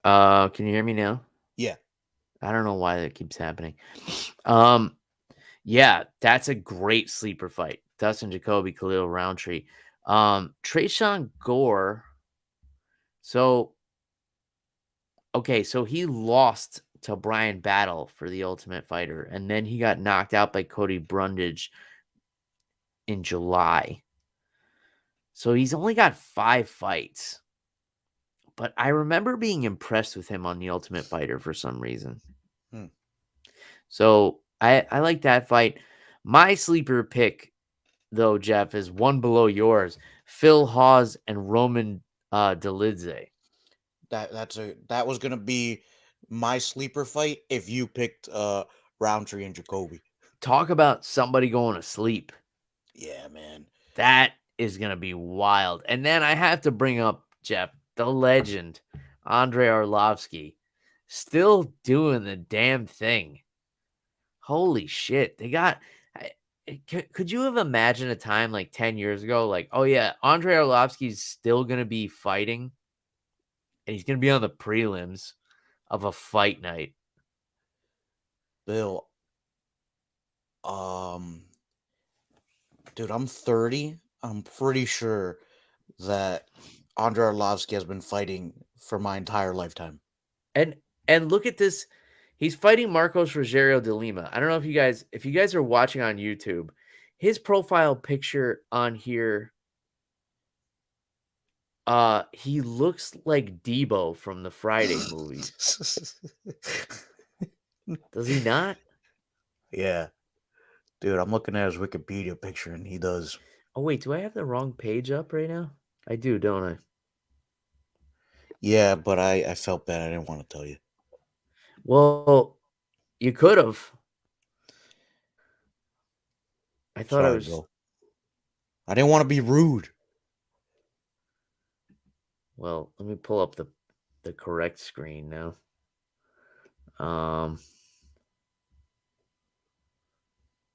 Speaker 1: can you hear me now?
Speaker 2: Yeah.
Speaker 1: I don't know why that keeps happening. Yeah, that's a great sleeper fight. Dustin Jacoby, Khalil Rountree. Tresean Gore. So, okay, so he lost to Brian Battle for the Ultimate Fighter, and then he got knocked out by Cody Brundage in July. So he's only got 5 fights. But I remember being impressed with him on the Ultimate Fighter for some reason. So I like that fight. My sleeper pick, though, Jeff, is one below yours. Phil Hawes and Roman Dolidze.
Speaker 2: That was gonna be my sleeper fight if you picked Roundtree and Jacoby.
Speaker 1: Talk about somebody going to sleep.
Speaker 2: Yeah, man.
Speaker 1: That is going to be wild. And then I have to bring up, Jeff, the legend, Andrei Arlovski, still doing the damn thing. Holy shit. They got. Could you have imagined a time like 10 years ago? Like, oh, yeah, Andrei Arlovski's still going to be fighting. And he's going to be on the prelims of a fight night.
Speaker 2: Bill, dude, I'm 30. I'm pretty sure that Andrei Arlovski has been fighting for my entire lifetime.
Speaker 1: And look at this. He's fighting Marcos Rogerio de Lima. I don't know if you guys are watching on YouTube, his profile picture on here, he looks like Debo from the Friday movie. Does he not?
Speaker 2: Yeah. Dude, I'm looking at his Wikipedia picture and he does.
Speaker 1: Oh wait, do I have the wrong page up right now? I do, don't I?
Speaker 2: Yeah, but I felt bad. I didn't want to tell you.
Speaker 1: Well, you could have. I thought I
Speaker 2: Sorry,
Speaker 1: was.
Speaker 2: Bill. I didn't want to be rude.
Speaker 1: Well, let me pull up the correct screen now.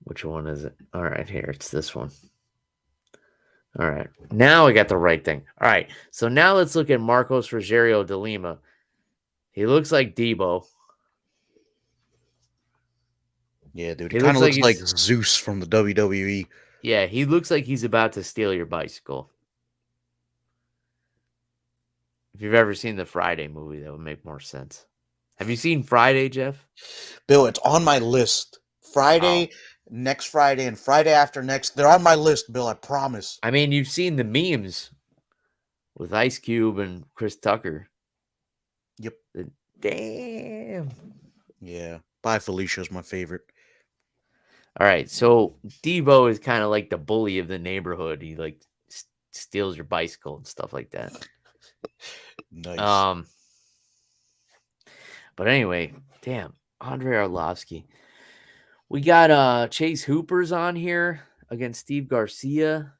Speaker 1: Which one is it? All right, here. It's this one. All right. Now I got the right thing. All right. So now let's look at Marcos Rogerio de Lima. He looks like Debo.
Speaker 2: Yeah, dude. He
Speaker 1: He
Speaker 2: kind
Speaker 1: looks
Speaker 2: of
Speaker 1: like
Speaker 2: looks like
Speaker 1: he's
Speaker 2: Zeus from the WWE.
Speaker 1: yeah, he looks like he's about to steal your bicycle. If you've ever seen the Friday movie, that would make more sense. Have you seen Friday, Jeff?
Speaker 2: Bill, it's on my list. Friday, next Friday, and Friday after next. They're on my list, Bill. I promise.
Speaker 1: I mean, you've seen the memes with Ice Cube and Chris Tucker.
Speaker 2: Yep.
Speaker 1: Damn.
Speaker 2: Yeah. Bye, Felicia's my favorite.
Speaker 1: All right, so Debo is kind of like the bully of the neighborhood. He like steals your bicycle and stuff like that.
Speaker 2: Nice.
Speaker 1: But anyway, damn, Andrei Arlovski. We got Chase Hooper's on here against Steve Garcia.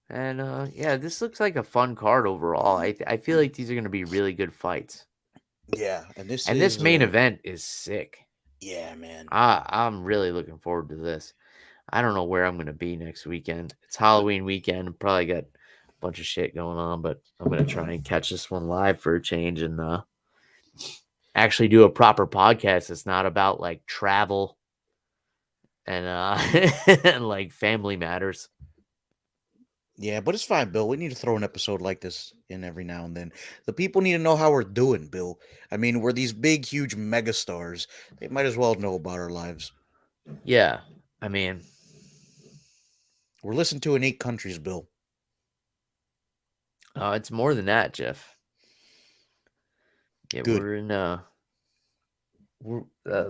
Speaker 1: And yeah, this looks like a fun card overall. I feel like these are going to be really good fights.
Speaker 2: Yeah, and this
Speaker 1: main event is sick.
Speaker 2: Yeah, man.
Speaker 1: I'm really looking forward to this. I don't know where I'm going to be next weekend. It's Halloween weekend. Probably got bunch of shit going on, but I'm gonna try and catch this one live for a change and actually do a proper podcast. It's not about like travel and and like family matters.
Speaker 2: Yeah, but it's fine, Bill. We need to throw an episode like this in every now and then. The people need to know how we're doing, Bill. I mean, we're these big, huge megastars. They might as well know about our lives.
Speaker 1: Yeah, I mean,
Speaker 2: We're listened to in 8 countries, Bill.
Speaker 1: it's more than that, Jeff. Yeah,
Speaker 2: Good.
Speaker 1: we're in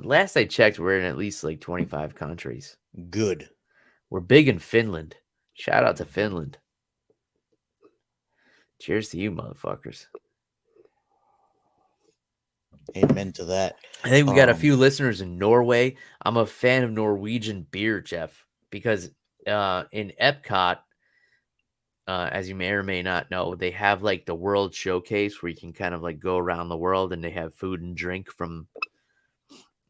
Speaker 1: last I checked, we're in at least like 25 countries.
Speaker 2: Good.
Speaker 1: We're big in Finland. Shout out to Finland. Cheers to you, motherfuckers.
Speaker 2: Amen to that.
Speaker 1: I think we got a few listeners in Norway. I'm a fan of Norwegian beer, Jeff, because in Epcot, as you may or may not know, they have like the World Showcase where you can kind of like go around the world and they have food and drink from,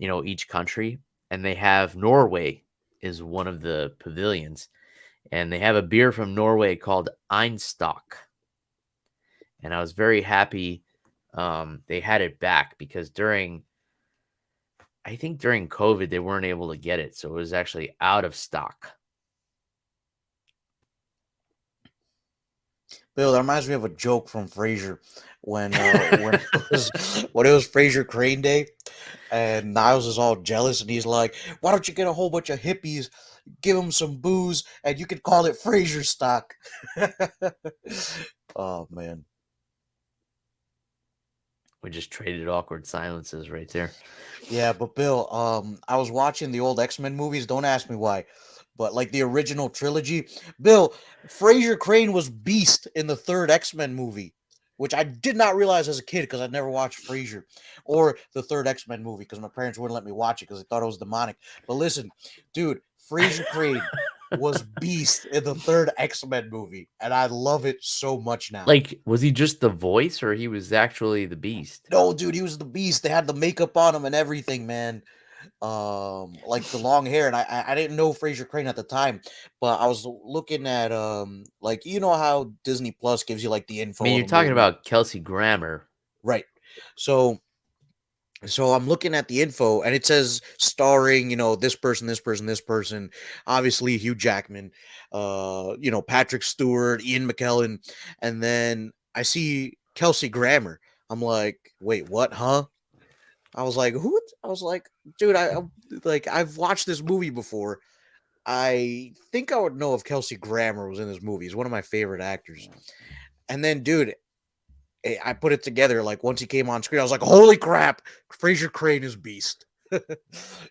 Speaker 1: each country. And they have Norway is one of the pavilions. And they have a beer from Norway called Einstock. And I was very happy they had it back because I think during COVID, they weren't able to get it. So it was actually out of stock.
Speaker 2: Bill, that reminds me of a joke from Frasier when it was Frasier Crane Day, and Niles is all jealous, and he's like, "Why don't you get a whole bunch of hippies, give them some booze, and you could call it Frasier stock?" Oh man,
Speaker 1: We just traded awkward silences right there.
Speaker 2: yeah. But Bill, I was watching the old X-Men movies. Don't ask me why. But like the original trilogy, Bill, Frasier Crane was Beast in the third X-Men movie, which I did not realize as a kid because I never watched Frasier or the third X-Men movie because my parents wouldn't let me watch it because they thought it was demonic. But listen, dude, Frasier Crane was Beast in the third X-Men movie, and I love it so much now.
Speaker 1: Like, was he just the voice or he was actually the beast?
Speaker 2: No, dude, he was the Beast. They had the makeup on him and everything, man. Like the long hair, and I didn't know Frasier Crane at the time, but I was looking at like how Disney Plus gives you like the
Speaker 1: I
Speaker 2: info
Speaker 1: mean,
Speaker 2: on
Speaker 1: you're
Speaker 2: the
Speaker 1: talking
Speaker 2: movie,
Speaker 1: about Kelsey Grammer.
Speaker 2: right? So I'm looking at the info, and it says starring this person, this person, this person, obviously Hugh Jackman, Patrick Stewart, Ian McKellen, and then I see Kelsey Grammer. I'm like, wait, what? Huh? I was like, who? I was like, dude, I've watched this movie before. I think I would know if Kelsey Grammer was in this movie. He's one of my favorite actors. And then, dude, I put it together. Like once he came on screen, I was like, holy crap, Frasier Crane is Beast. It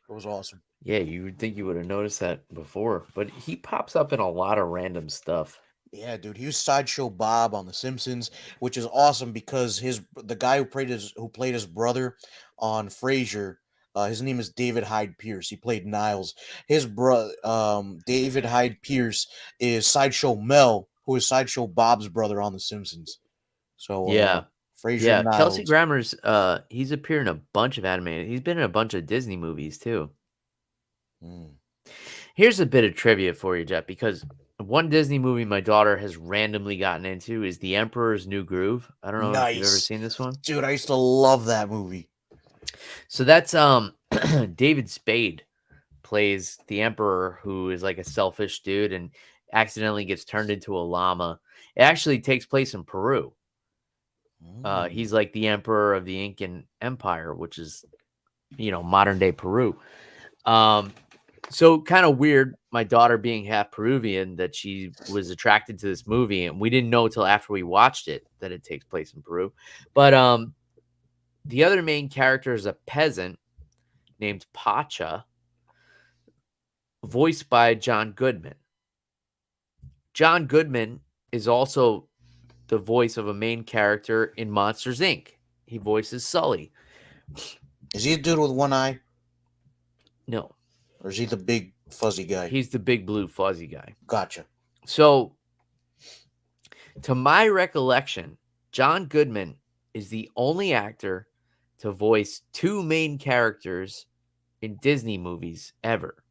Speaker 2: was awesome.
Speaker 1: Yeah, you would think you would have noticed that before, but he pops up in a lot of random stuff.
Speaker 2: Yeah, dude, he was Sideshow Bob on The Simpsons, which is awesome because the guy who played his brother on Frasier, his name is David Hyde Pierce. He played Niles. His brother, David Hyde Pierce, is Sideshow Mel, who is Sideshow Bob's brother on The Simpsons. So,
Speaker 1: Yeah.
Speaker 2: Frasier
Speaker 1: Yeah, Kelsey
Speaker 2: Niles.
Speaker 1: Grammer's he's appeared in a bunch of animated. He's been in a bunch of Disney movies too.
Speaker 2: Mm.
Speaker 1: Here's a bit of trivia for you, Jeff, because one Disney movie my daughter has randomly gotten into is The Emperor's New Groove. I don't know if you've ever
Speaker 2: Nice,
Speaker 1: seen this one.
Speaker 2: dude. I used to love that movie.
Speaker 1: So that's David Spade plays the Emperor, who is like a selfish dude and accidentally gets turned into a llama. It actually takes place in Peru. He's like the emperor of the Incan Empire, which is, modern day Peru. So kind of weird, my daughter being half Peruvian, that she was attracted to this movie, and we didn't know until after we watched it that it takes place in Peru. But the other main character is a peasant named Pacha, voiced by John Goodman. John Goodman is also the voice of a main character in Monsters Inc. He voices Sully.
Speaker 2: Is he a dude with one eye,
Speaker 1: No,
Speaker 2: or is he the big fuzzy guy?
Speaker 1: he's the big blue fuzzy guy.
Speaker 2: Gotcha.
Speaker 1: So, to my recollection, John Goodman is the only actor to voice two main characters in Disney movies ever.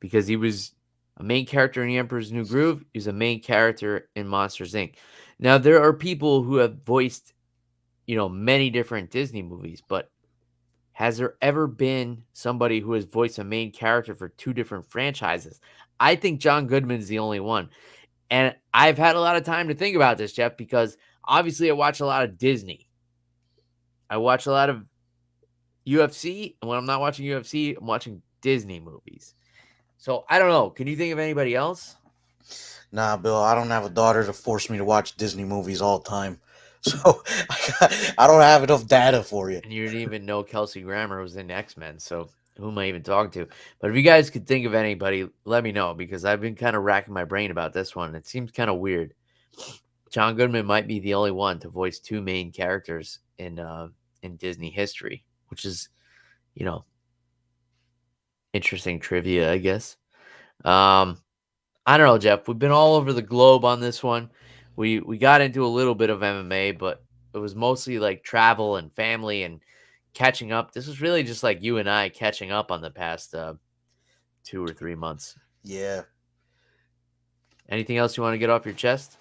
Speaker 1: Because he was a main character in The Emperor's New Groove. He was a main character in Monsters Inc. Now, there are people who have voiced, many different Disney movies, but has there ever been somebody who has voiced a main character for two different franchises? I think John Goodman's the only one. And I've had a lot of time to think about this, Jeff, because obviously I watch a lot of Disney. I watch a lot of UFC, and when I'm not watching UFC, I'm watching Disney movies. So I don't know. Can you think of anybody else?
Speaker 2: Nah, Bill, I don't have a daughter to force me to watch Disney movies all the time. So I don't have enough data for you.
Speaker 1: And you didn't even know Kelsey Grammer was in X-Men, so who am I even talking to? But if you guys could think of anybody, let me know, because I've been kind of racking my brain about this one. It seems kind of weird. John Goodman might be the only one to voice two main characters in Disney history, which is, interesting trivia, I guess. I don't know, Jeff. We've been all over the globe on this one. We got into a little bit of MMA, but it was mostly like travel and family and catching up. This was really just like you and I catching up on the past 2 or 3 months.
Speaker 2: Yeah.
Speaker 1: Anything else you want to get off your chest?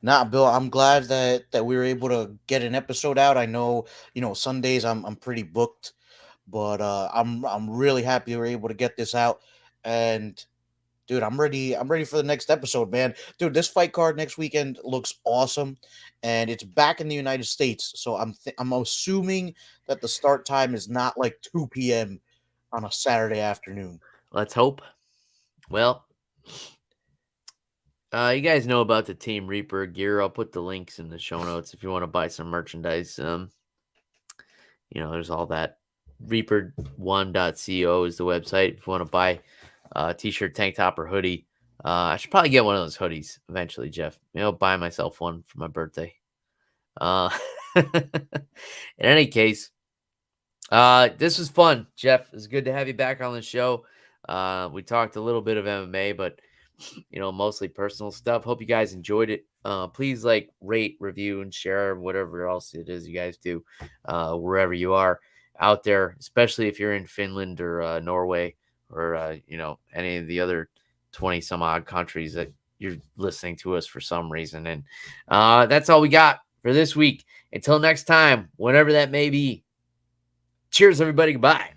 Speaker 2: Nah, Bill, I'm glad that we were able to get an episode out. I know, Sundays I'm pretty booked, but I'm really happy we were able to get this out. And dude, I'm ready. I'm ready for the next episode, man. Dude, this fight card next weekend looks awesome, and it's back in the United States. So I'm assuming that the start time is not like 2 p.m. on a Saturday afternoon.
Speaker 1: Let's hope. Well, you guys know about the Team Reaper gear. I'll put the links in the show notes if you want to buy some merchandise. There's all that. Reaper1.co is the website if you want to buy a t-shirt, tank top, or hoodie. I should probably get one of those hoodies eventually, Jeff. Maybe I'll buy myself one for my birthday. In any case, this was fun, Jeff. It's good to have you back on the show. We talked a little bit of MMA, but mostly personal stuff. Hope you guys enjoyed it. Please rate, review, and share whatever else it is you guys do, wherever you are out there, especially if you're in Finland or Norway or any of the other 20 some odd countries that you're listening to us for some reason. And that's all we got for this week. Until next time, whenever that may be. Cheers, everybody. Goodbye.